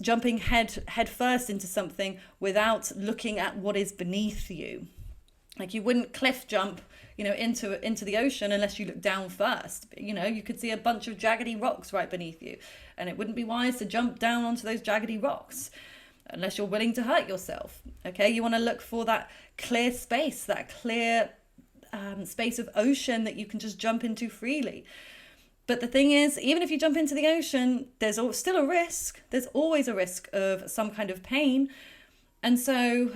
jumping head first into something without looking at what is beneath you. Like, you wouldn't cliff jump, into the ocean unless you look down first. You could see a bunch of jaggedy rocks right beneath you, and it wouldn't be wise to jump down onto those jaggedy rocks unless you're willing to hurt yourself. Okay, you want to look for that clear space, that clear space of ocean that you can just jump into freely. But the thing is, even if you jump into the ocean, there's still a risk. There's always a risk of some kind of pain. And so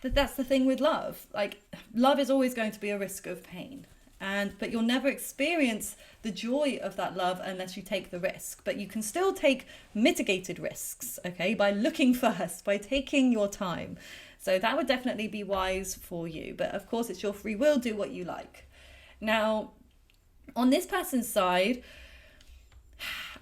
that's the thing with love. Like, love is always going to be a risk of pain. But you'll never experience the joy of that love unless you take the risk. But you can still take mitigated risks, okay, by looking first, by taking your time. So that would definitely be wise for you. But of course, it's your free will, do what you like. Now, on this person's side,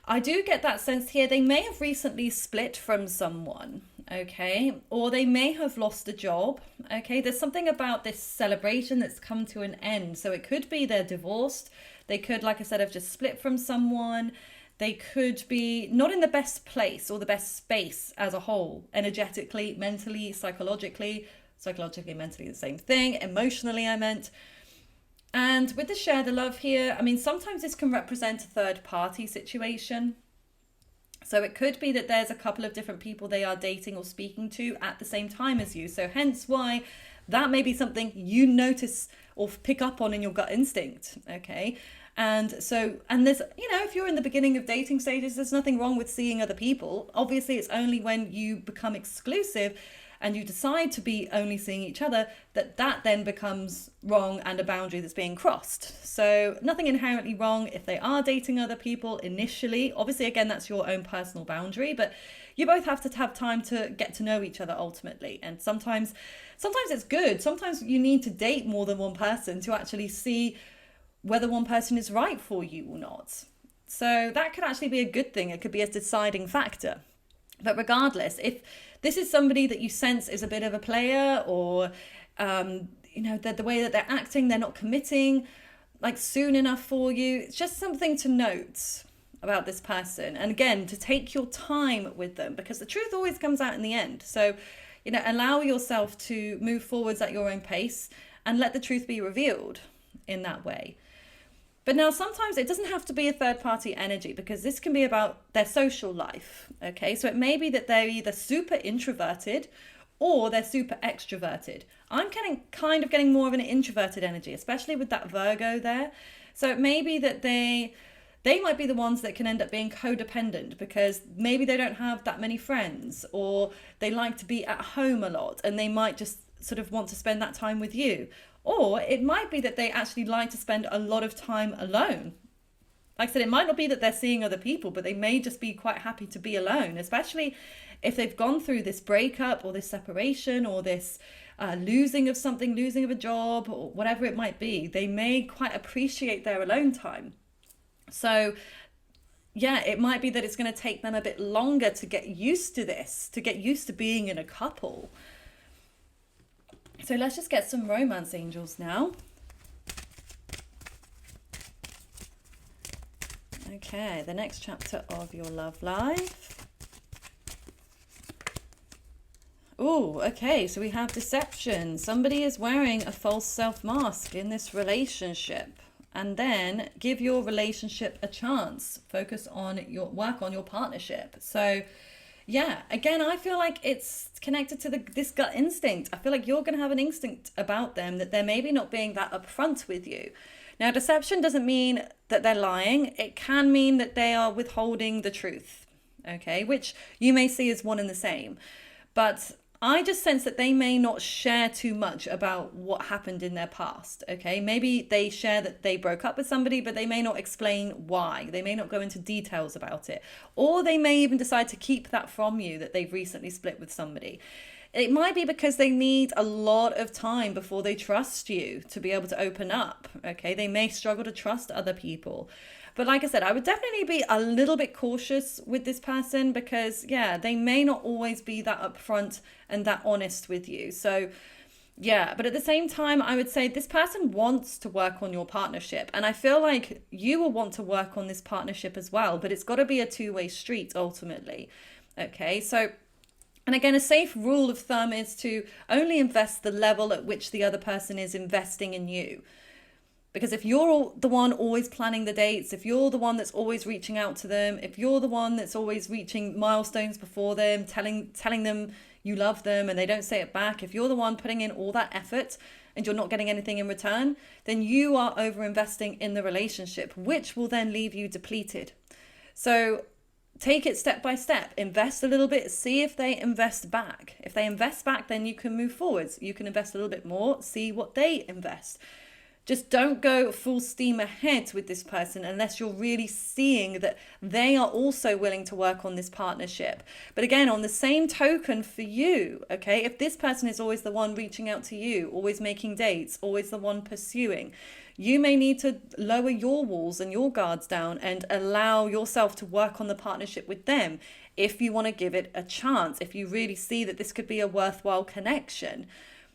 I do get that sense here. They may have recently split from someone, okay? Or they may have lost a job, okay? There's something about this celebration that's come to an end. So it could be they're divorced. They could, like I said, have just split from someone. They could be not in the best place or the best space as a whole, energetically, mentally, psychologically, mentally, the same thing. Emotionally, I meant. And with the share the love here, I mean, sometimes this can represent a third party situation. So it could be that there's a couple of different people they are dating or speaking to at the same time as you. So hence why that may be something you notice or pick up on in your gut instinct, okay? And there's, if you're in the beginning of dating stages, there's nothing wrong with seeing other people. Obviously, it's only when you become exclusive and you decide to be only seeing each other, that then becomes wrong and a boundary that's being crossed. So nothing inherently wrong if they are dating other people initially. Obviously, again, that's your own personal boundary, but you both have to have time to get to know each other ultimately. And sometimes it's good. Sometimes you need to date more than one person to actually see whether one person is right for you or not. So that could actually be a good thing. It could be a deciding factor. But regardless, if this is somebody that you sense is a bit of a player, or, the way that they're acting, they're not committing like soon enough for you, it's just something to note about this person. And again, to take your time with them, because the truth always comes out in the end. So, allow yourself to move forwards at your own pace and let the truth be revealed in that way. But now sometimes it doesn't have to be a third party energy, because this can be about their social life. Okay, so it may be that they're either super introverted or they're super extroverted. I'm getting more of an introverted energy, especially with that Virgo there, So it may be that they might be the ones that can end up being codependent because maybe they don't have that many friends, or they like to be at home a lot and they might just sort of want to spend that time with you. Or it might be that they actually like to spend a lot of time alone. Like I said, it might not be that they're seeing other people, but they may just be quite happy to be alone, especially if they've gone through this breakup or this separation or this losing of something, losing of a job or whatever it might be. They may quite appreciate their alone time. So yeah, it might be that it's going to take them a bit longer to get used to this, to get used to being in a couple. So let's just get some romance angels now. Okay, the next chapter of your love life. Oh, okay, so we have deception. Somebody is wearing a false self-mask in this relationship. And then give your relationship a chance. Focus on your work on your partnership. So yeah, again, I feel like it's connected to this gut instinct. I feel like you're going to have an instinct about them that they're maybe not being that upfront with you. Now, deception doesn't mean that they're lying. It can mean that they are withholding the truth, okay, which you may see as one and the same. But I just sense that they may not share too much about what happened in their past, okay? Maybe they share that they broke up with somebody, but they may not explain why. They may not go into details about it. Or they may even decide to keep that from you, that they've recently split with somebody. It might be because they need a lot of time before they trust you to be able to open up, okay? They may struggle to trust other people. But like I said, I would definitely be a little bit cautious with this person because, yeah, they may not always be that upfront and that honest with you. So, yeah, but at the same time, I would say this person wants to work on your partnership. And I feel like you will want to work on this partnership as well, but it's got to be a two-way street ultimately. Okay, so, and again, a safe rule of thumb is to only invest the level at which the other person is investing in you. Because if you're the one always planning the dates, if you're the one that's always reaching out to them, if you're the one that's always reaching milestones before them, telling them you love them and they don't say it back, if you're the one putting in all that effort and you're not getting anything in return, then you are over investing in the relationship, which will then leave you depleted. So take it step by step, invest a little bit, see if they invest back. If they invest back, then you can move forwards. You can invest a little bit more, see what they invest. Just don't go full steam ahead with this person unless you're really seeing that they are also willing to work on this partnership. But again, on the same token for you, okay, if this person is always the one reaching out to you, always making dates, always the one pursuing, you may need to lower your walls and your guards down and allow yourself to work on the partnership with them if you want to give it a chance, if you really see that this could be a worthwhile connection.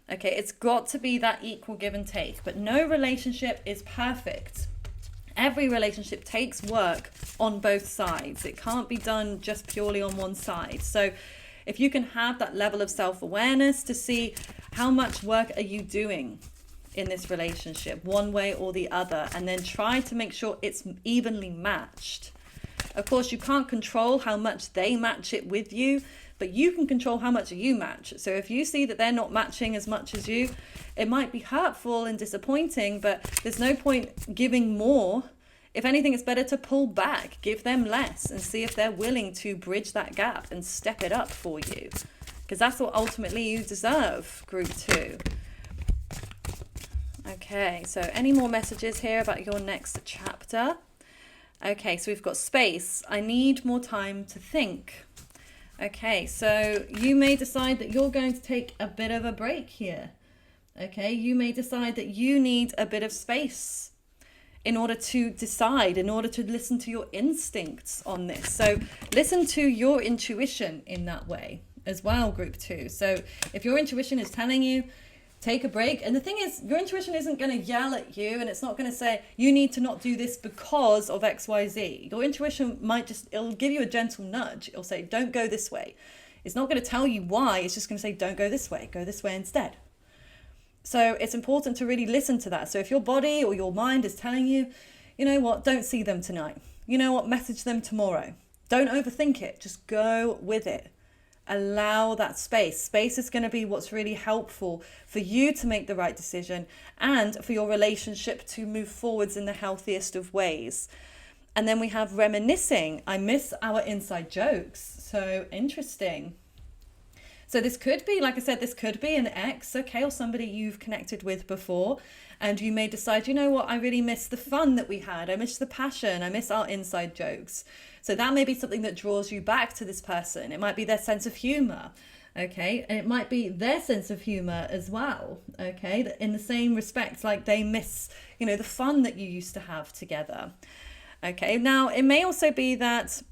Okay, it's got to be that equal give and take, but no relationship is perfect. Every relationship takes work on both sides. It can't be done just purely on one side. So if you can have that level of self-awareness to see how much work are you doing in this relationship, one way or the other, and then try to make sure it's evenly matched. Of course, you can't control how much they match it with you, but you can control how much you match. So if you see that they're not matching as much as you, it might be hurtful and disappointing, but there's no point giving more. If anything, it's better to pull back, give them less, and see if they're willing to bridge that gap and step it up for you. Because that's what ultimately you deserve, group 2. Okay, so any more messages here about your next chapter? Okay, so we've got space. I need more time to think. Okay, so you may decide that you're going to take a bit of a break here. Okay, you may decide that you need a bit of space in order to decide, in order to listen to your instincts on this. So listen to your intuition in that way as well, group 2. So if your intuition is telling you, take a break. And the thing is, your intuition isn't going to yell at you and it's not going to say, you need to not do this because of XYZ. Your intuition might just, it'll give you a gentle nudge. It'll say, don't go this way. It's not going to tell you why. It's just going to say, don't go this way instead. So it's important to really listen to that. So if your body or your mind is telling you, you know what, don't see them tonight. You know what, message them tomorrow. Don't overthink it. Just go with it. Allow that space. Space is going to be what's really helpful for you to make the right decision and for your relationship to move forwards in the healthiest of ways. And then we have reminiscing. I miss our inside jokes. So interesting. So this could be, like I said, this could be an ex, okay, or somebody you've connected with before. And you may decide, you know what, I really miss the fun that we had. I miss the passion. I miss our inside jokes. So that may be something that draws you back to this person. It might be their sense of humor, okay? And it might be their sense of humor as well, okay? In the same respect, like they miss, you know, the fun that you used to have together, okay? Now, it may also be that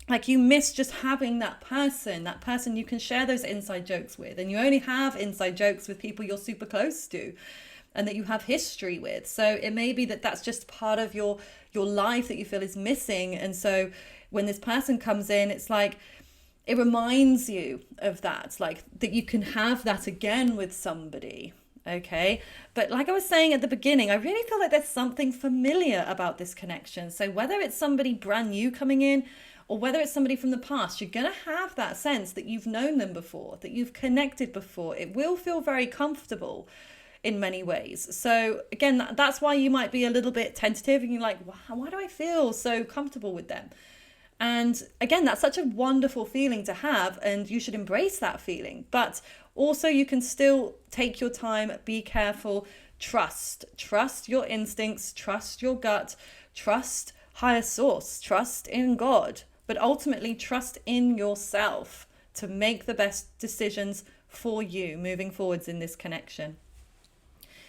like you miss just having that person you can share those inside jokes with, and you only have inside jokes with people you're super close to and that you have history with. So it may be that that's just part of your life that you feel is missing. And so when this person comes in, it's like it reminds you of that, like that you can have that again with somebody. Okay, but like I was saying at the beginning, I really feel like there's something familiar about this connection. So whether it's somebody brand new coming in or whether it's somebody from the past, you're going to have that sense that you've known them before, that you've connected before. It will feel very comfortable in many ways. So again, that's why you might be a little bit tentative and you're like, wow, why do I feel so comfortable with them? And again, that's such a wonderful feeling to have, and you should embrace that feeling. But also you can still take your time, be careful, trust your instincts, trust your gut, trust higher source, trust in God, but ultimately trust in yourself to make the best decisions for you moving forwards in this connection.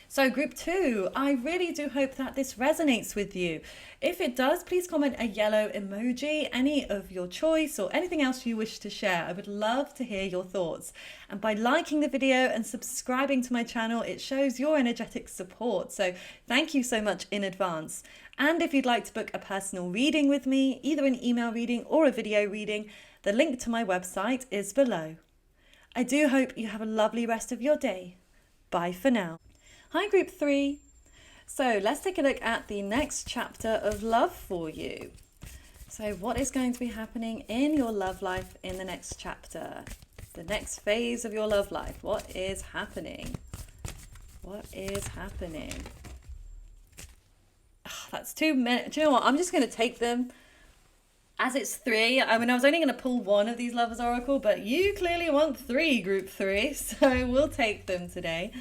So group 2, I really do hope that this resonates with you. If it does, please comment a yellow emoji, any of your choice, or anything else you wish to share. I would love to hear your thoughts. And by liking the video and subscribing to my channel, it shows your energetic support. So thank you so much in advance. And if you'd like to book a personal reading with me, either an email reading or a video reading, the link to my website is below. I do hope you have a lovely rest of your day. Bye for now. Hi group 3. So let's take a look at the next chapter of love for you. So what is going to be happening in your love life in the next chapter? The next phase of your love life. What is happening? What is happening? Oh, that's 2 minutes. Do you know what? I'm just going to take them as it's 3. I mean, I was only going to pull one of these Lovers Oracle, but you clearly want 3, group 3. So we'll take them today.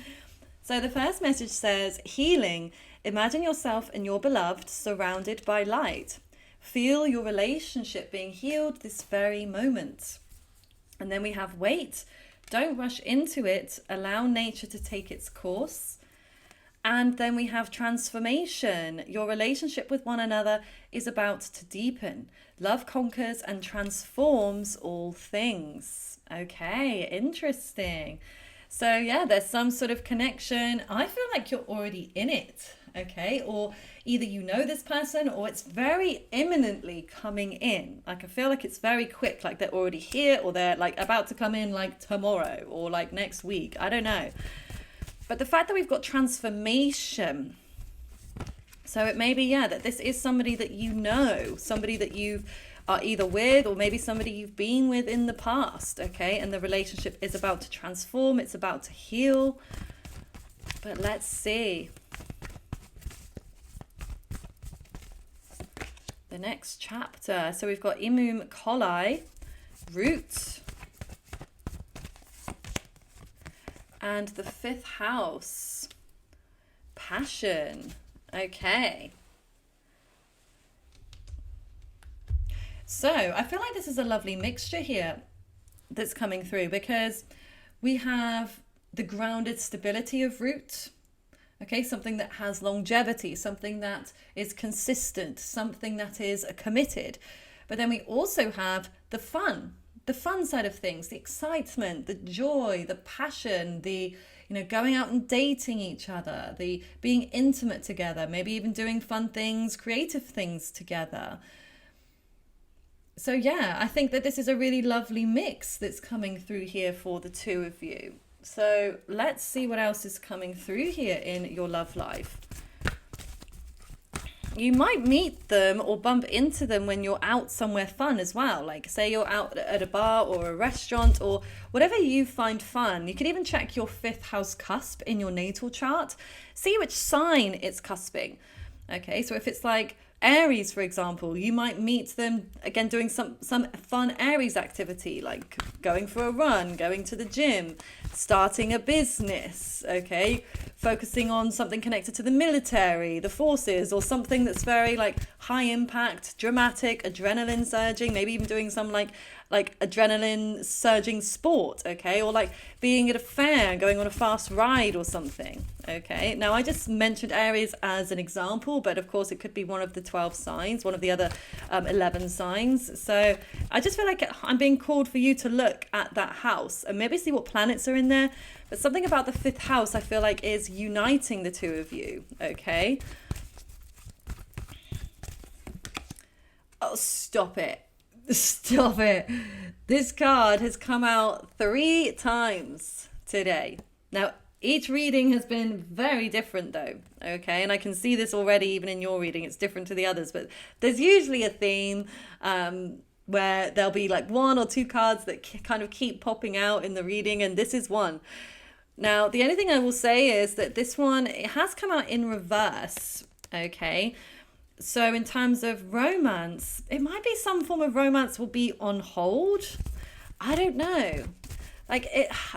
So the first message says, healing. Imagine yourself and your beloved surrounded by light. Feel your relationship being healed this very moment. And then we have wait. Don't rush into it. Allow nature to take its course. And then we have transformation. Your relationship with one another is about to deepen. Love conquers and transforms all things. Okay, interesting. So yeah, there's some sort of connection. I feel like you're already in it, okay? Or either you know this person or it's very imminently coming in. Like I feel like it's very quick, like they're already here or they're like about to come in like tomorrow or like next week. I don't know. But the fact that we've got transformation, so it may be, yeah, that this is somebody that you know, somebody that you've are either with or maybe somebody you've been with in the past, okay? And the relationship is about to transform, it's about to heal. But let's see. The next chapter. So we've got Imum Kolai, root. And the 5th house, passion. Okay. So I feel like this is a lovely mixture here that's coming through, because we have the grounded stability of root, okay, something that has longevity, something that is consistent, something that is committed. But then we also have the fun side of things, the excitement, the joy, the passion, the, you know, going out and dating each other, the being intimate together, maybe even doing fun things, creative things together. So yeah, I think that this is a really lovely mix that's coming through here for the two of you. So let's see what else is coming through here in your love life. you might meet them or bump into them when you're out somewhere fun as well. Like say you're out at a bar or a restaurant or whatever you find fun. You can even check your 5th house cusp in your natal chart. See which sign it's cusping. Okay, so if it's like Aries, for example, you might meet them again doing some fun Aries activity, like going for a run, going to the gym, starting a business, okay, focusing on something connected to the military, the forces, or something that's very like high impact, dramatic, adrenaline surging, maybe even doing some like adrenaline surging sport, okay, or like being at a fair, going on a fast ride or something, okay. Now I just mentioned Aries as an example, but of course it could be one of the 12 signs, one of the other 11 signs. So I just feel like I'm being called for you to look at that house and maybe see what planets are in there. But something about the 5th house I feel like is uniting the two of you, okay. Oh, stop it. Stop it. This card has come out 3 times today. Now, each reading has been very different though, okay? And I can see this already even in your reading. It's different to the others, but there's usually a theme where there'll be like 1 or 2 cards that kind of keep popping out in the reading, and this is one. Now, the only thing I will say is that this one, it has come out in reverse, okay? So in terms of romance, it might be some form of romance will be on hold. I don't know. Like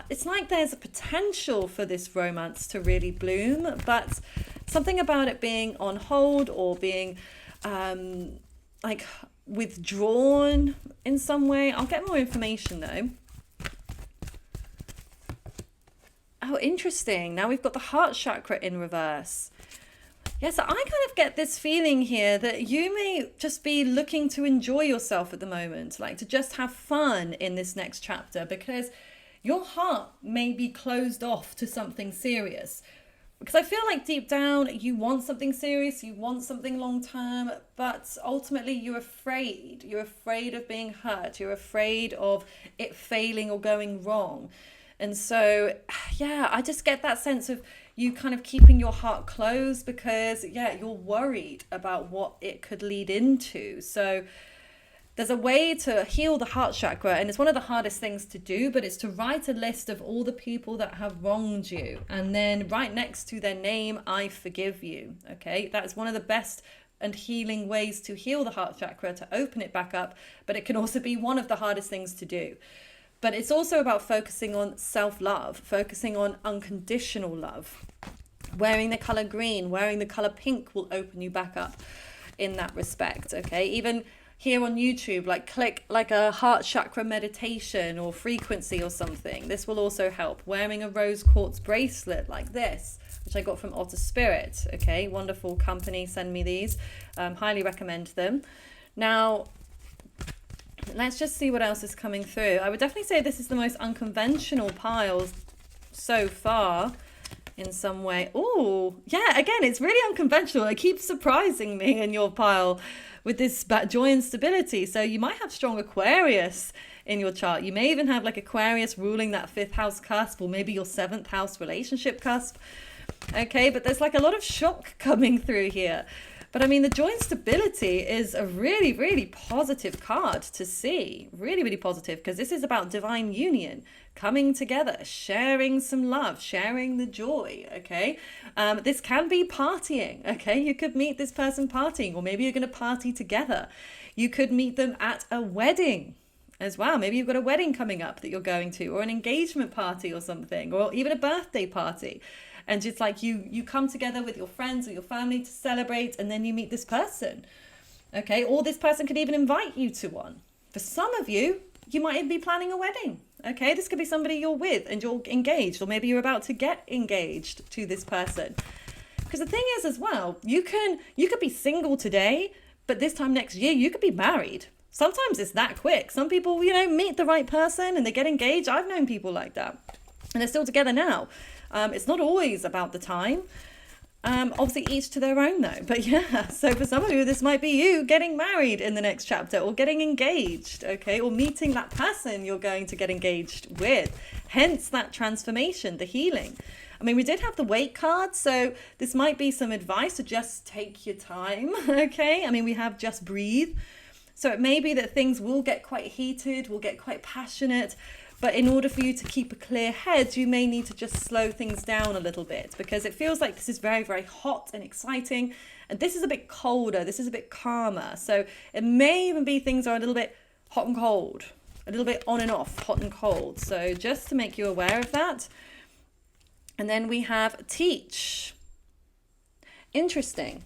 it's like there's a potential for this romance to really bloom, but something about it being on hold or being like withdrawn in some way. I'll get more information though. Oh, interesting. Now we've got the heart chakra in reverse. Yeah, so I kind of get this feeling here that you may just be looking to enjoy yourself at the moment, like to just have fun in this next chapter, because your heart may be closed off to something serious. Because I feel like deep down you want something serious, you want something long term, but ultimately you're afraid. You're afraid of being hurt. You're afraid of it failing or going wrong. And so, yeah, I just get that sense of you kind of keeping your heart closed because, yeah, you're worried about what it could lead into. So there's a way to heal the heart chakra, and it's one of the hardest things to do, but it's to write a list of all the people that have wronged you. And then right next to their name, I forgive you. Okay, that's one of the best and healing ways to heal the heart chakra, to open it back up. But it can also be one of the hardest things to do. But it's also about focusing on self-love, focusing on unconditional love. Wearing the color green, wearing the color pink will open you back up in that respect, okay? Even here on YouTube, like click like a heart chakra meditation or frequency or something. This will also help. Wearing a rose quartz bracelet like this, which I got from Otter Spirit, okay? Wonderful company, send me these. Highly recommend them. Now, let's just see what else is coming through. I would definitely say this is the most unconventional pile so far in some way. Oh, yeah, again, it's really unconventional. It keeps surprising me in your pile with this joy and stability. So you might have strong Aquarius in your chart. You may even have like Aquarius ruling that 5th house cusp, or maybe your 7th house relationship cusp. Okay, but there's like a lot of shock coming through here. But I mean, the joy and stability is a really, really positive card to see. Really, really positive, because this is about divine union, coming together, sharing some love, sharing the joy, okay? This can be partying, okay? You could meet this person partying, or maybe you're going to party together. You could meet them at a wedding as well. Maybe you've got a wedding coming up that you're going to, or an engagement party or something, or even a birthday party. And it's like you come together with your friends or your family to celebrate, and then you meet this person, okay? Or this person could even invite you to one. For some of you, you might even be planning a wedding, okay? This could be somebody you're with and you're engaged, or maybe you're about to get engaged to this person. Because the thing is as well, you could be single today, but this time next year, you could be married. Sometimes it's that quick. Some people, meet the right person and they get engaged. I've known people like that, and they're still together now. It's not always about the time. Obviously each to their own though. But yeah, so for some of you, this might be you getting married in the next chapter, or getting engaged, okay? Or meeting that person you're going to get engaged with. Hence that transformation, the healing. I mean, we did have the wait card, so this might be some advice to just take your time, okay? I mean, we have just breathe. So it may be that things will get quite heated, will get quite passionate, but in order for you to keep a clear head, you may need to just slow things down a little bit, because it feels like this is very, very hot and exciting. And this is a bit colder, this is a bit calmer. So it may even be things are a little bit hot and cold, a little bit on and off, hot and cold. So just to make you aware of that. And then we have teach. Interesting.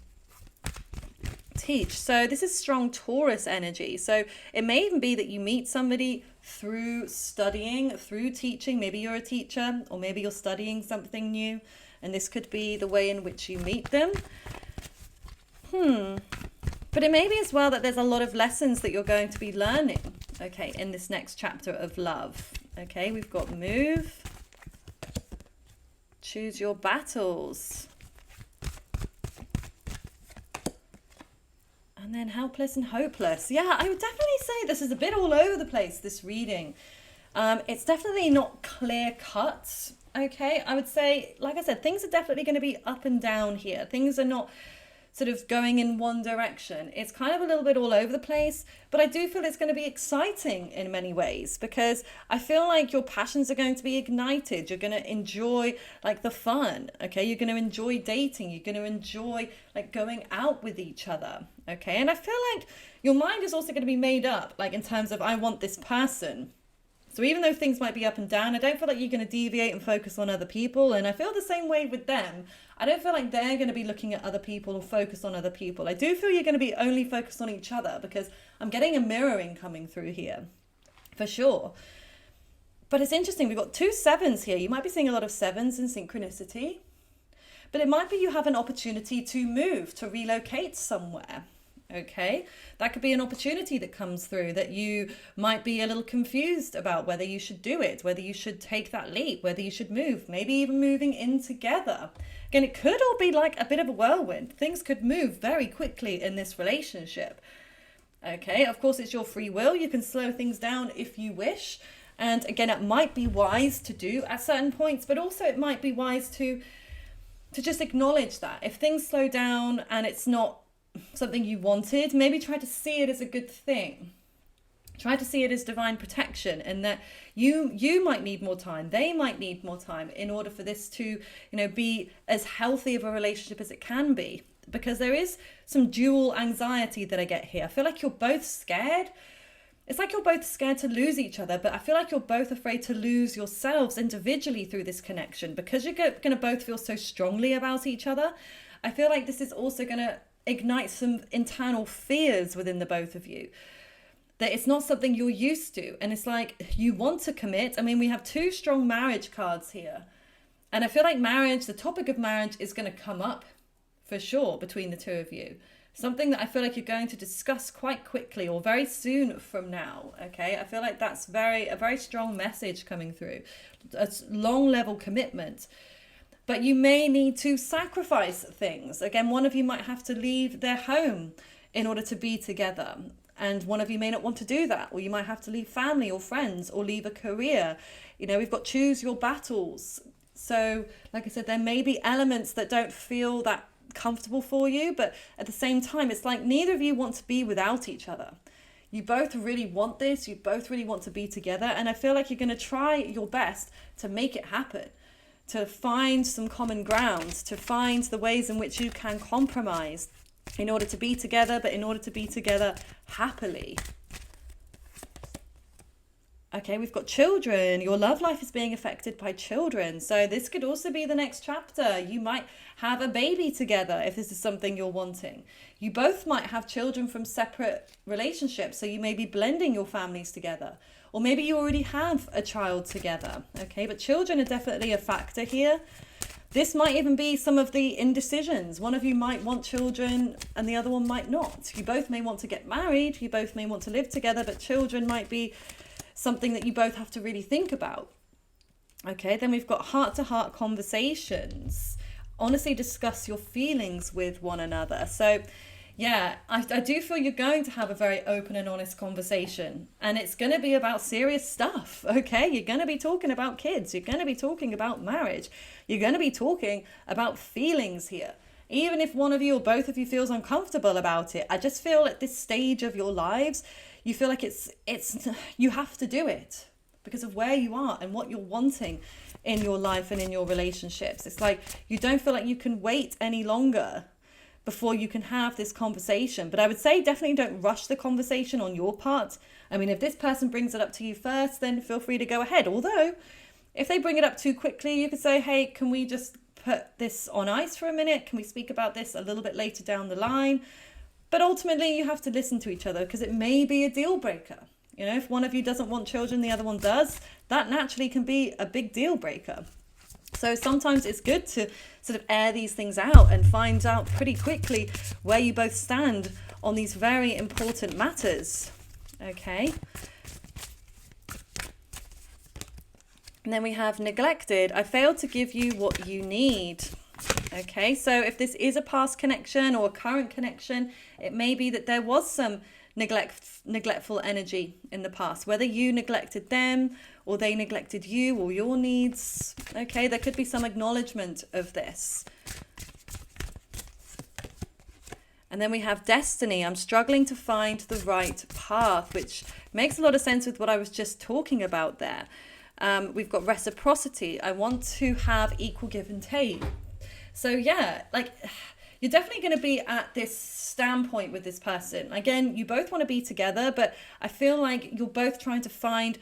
Teach. So this is strong Taurus energy. So it may even be that you meet somebody through studying, through teaching. Maybe you're a teacher, or maybe you're studying something new, and this could be the way in which you meet them. But it may be as well that there's a lot of lessons that you're going to be learning, okay, in this next chapter of love. Okay, we've got move, choose your battles, and then helpless and hopeless. Yeah, I would definitely say this is a bit all over the place, this reading. It's definitely not clear cut, okay? I would say, like I said, things are definitely going to be up and down here. Things are not sort of going in one direction. It's kind of a little bit all over the place, but I do feel it's going to be exciting in many ways, because I feel like your passions are going to be ignited. You're going to enjoy like the fun, okay? You're going to enjoy dating. You're going to enjoy like going out with each other, okay? And I feel like your mind is also going to be made up, like in terms of, I want this person. So even though things might be up and down, I don't feel like you're going to deviate and focus on other people. And I feel the same way with them. I don't feel like they're going to be looking at other people or focus on other people. I do feel you're going to be only focused on each other, because I'm getting a mirroring coming through here, for sure. But it's interesting. We've got 2 sevens here. You might be seeing a lot of sevens in synchronicity. But it might be you have an opportunity to move, to relocate somewhere. Okay, that could be an opportunity that comes through, that you might be a little confused about whether you should do it, whether you should take that leap, whether you should move, maybe even moving in together. Again, it could all be like a bit of a whirlwind. Things could move very quickly in this relationship. Okay, of course, it's your free will. You can slow things down if you wish. And again, it might be wise to do at certain points, but also it might be wise to just acknowledge that. If things slow down and it's not something you wanted, maybe try to see it as a good thing. Try to see it as divine protection, and that you might need more time, they might need more time in order for this to, be as healthy of a relationship as it can be. Because there is some dual anxiety that I get here. I feel like you're both scared. It's like you're both scared to lose each other, but I feel like you're both afraid to lose yourselves individually through this connection, because you're going to both feel so strongly about each other. I feel like this is also going to ignite some internal fears within the both of you, that it's not something you're used to, and it's like you want to commit. I mean, we have 2 strong marriage cards here, and I feel like marriage, the topic of marriage, is going to come up for sure between the 2 of you. Something that I feel like you're going to discuss quite quickly or very soon from now. Okay, I feel like that's a very strong message coming through, a long level commitment. But you may need to sacrifice things. Again, one of you might have to leave their home in order to be together. And one of you may not want to do that. Or you might have to leave family or friends, or leave a career. We've got choose your battles. So, like I said, there may be elements that don't feel that comfortable for you. But at the same time, it's like neither of you want to be without each other. You both really want this. You both really want to be together. And I feel like you're going to try your best to make it happen, to find some common ground, to find the ways in which you can compromise in order to be together, but in order to be together happily. Okay, we've got children. Your love life is being affected by children. So this could also be the next chapter. You might have a baby together if this is something you're wanting. You both might have children from separate relationships, so you may be blending your families together. Or maybe you already have a child together, okay? But children are definitely a factor here. This might even be some of the indecisions. One of you might want children and the other one might not. You both may want to get married. You both may want to live together, but children might be something that you both have to really think about. Okay, then we've got heart-to-heart conversations. Honestly discuss your feelings with one another. So Yeah, I do feel you're going to have a very open and honest conversation. And it's going to be about serious stuff, okay? You're going to be talking about kids. You're going to be talking about marriage. You're going to be talking about feelings here. Even if one of you or both of you feels uncomfortable about it, I just feel at this stage of your lives, you feel like it's you have to do it because of where you are and what you're wanting in your life and in your relationships. It's like you don't feel like you can wait any longer before you can have this conversation. But I would say definitely don't rush the conversation on your part. I mean, if this person brings it up to you first, then feel free to go ahead. Although, if they bring it up too quickly, you could say, hey, can we just put this on ice for a minute? Can we speak about this a little bit later down the line? But ultimately, you have to listen to each other because it may be a deal breaker. You know, if one of you doesn't want children, the other one does, that naturally can be a big deal breaker. So sometimes it's good to sort of air these things out and find out pretty quickly where you both stand on these very important matters. Okay. And then we have neglected. I failed to give you what you need. Okay, so if this is a past connection or a current connection, it may be that there was some neglectful energy in the past, whether you neglected them or they neglected you or your needs. Okay, there could be some acknowledgement of this. And then we have destiny. I'm struggling to find the right path, which makes a lot of sense with what I was just talking about there. We've got reciprocity. I want to have equal give and take. So yeah, like you're definitely going to be at this standpoint with this person. Again, you both want to be together, but I feel like you're both trying to find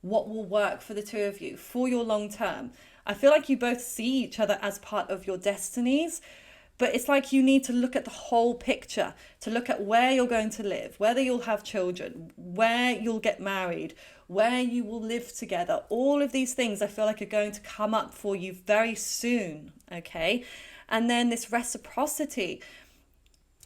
what will work for the two of you for your long term. I feel like you both see each other as part of your destinies, but it's like you need to look at the whole picture, to look at where you're going to live, whether you'll have children, where you'll get married, where you will live together. All of these things I feel like are going to come up for you very soon, okay? And then this reciprocity.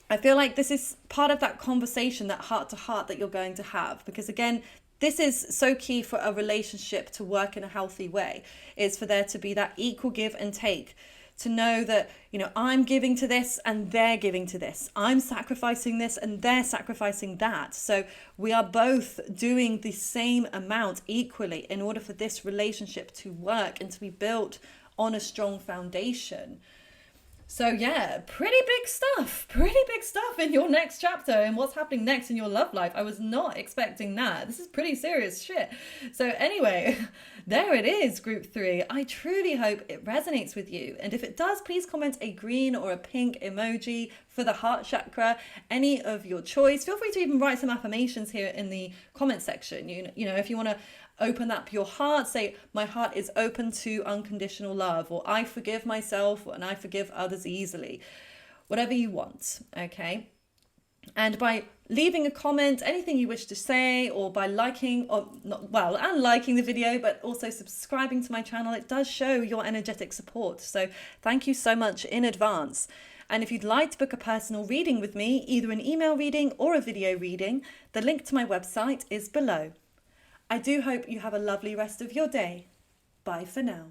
I feel like this is part of that conversation, that heart to heart that you're going to have. Because again, this is so key for a relationship to work in a healthy way, is for there to be that equal give and take. To know that, you know, I'm giving to this and they're giving to this. I'm sacrificing this and they're sacrificing that. So we are both doing the same amount equally in order for this relationship to work and to be built on a strong foundation. So yeah, pretty big stuff in your next chapter and what's happening next in your love life. I was not expecting that. This is pretty serious shit. So anyway, there it is, group 3. I truly hope it resonates with you. And if it does, please comment a green or a pink emoji for the heart chakra, any of your choice. Feel free to even write some affirmations here in the comment section. You know, if you want to open up your heart, say, my heart is open to unconditional love, or I forgive myself and I forgive others easily. Whatever you want, okay? And by leaving a comment, anything you wish to say, or by liking, or not, well, and liking the video, but also subscribing to my channel, it does show your energetic support. So thank you so much in advance. And if you'd like to book a personal reading with me, either an email reading or a video reading, the link to my website is below. I do hope you have a lovely rest of your day. Bye for now.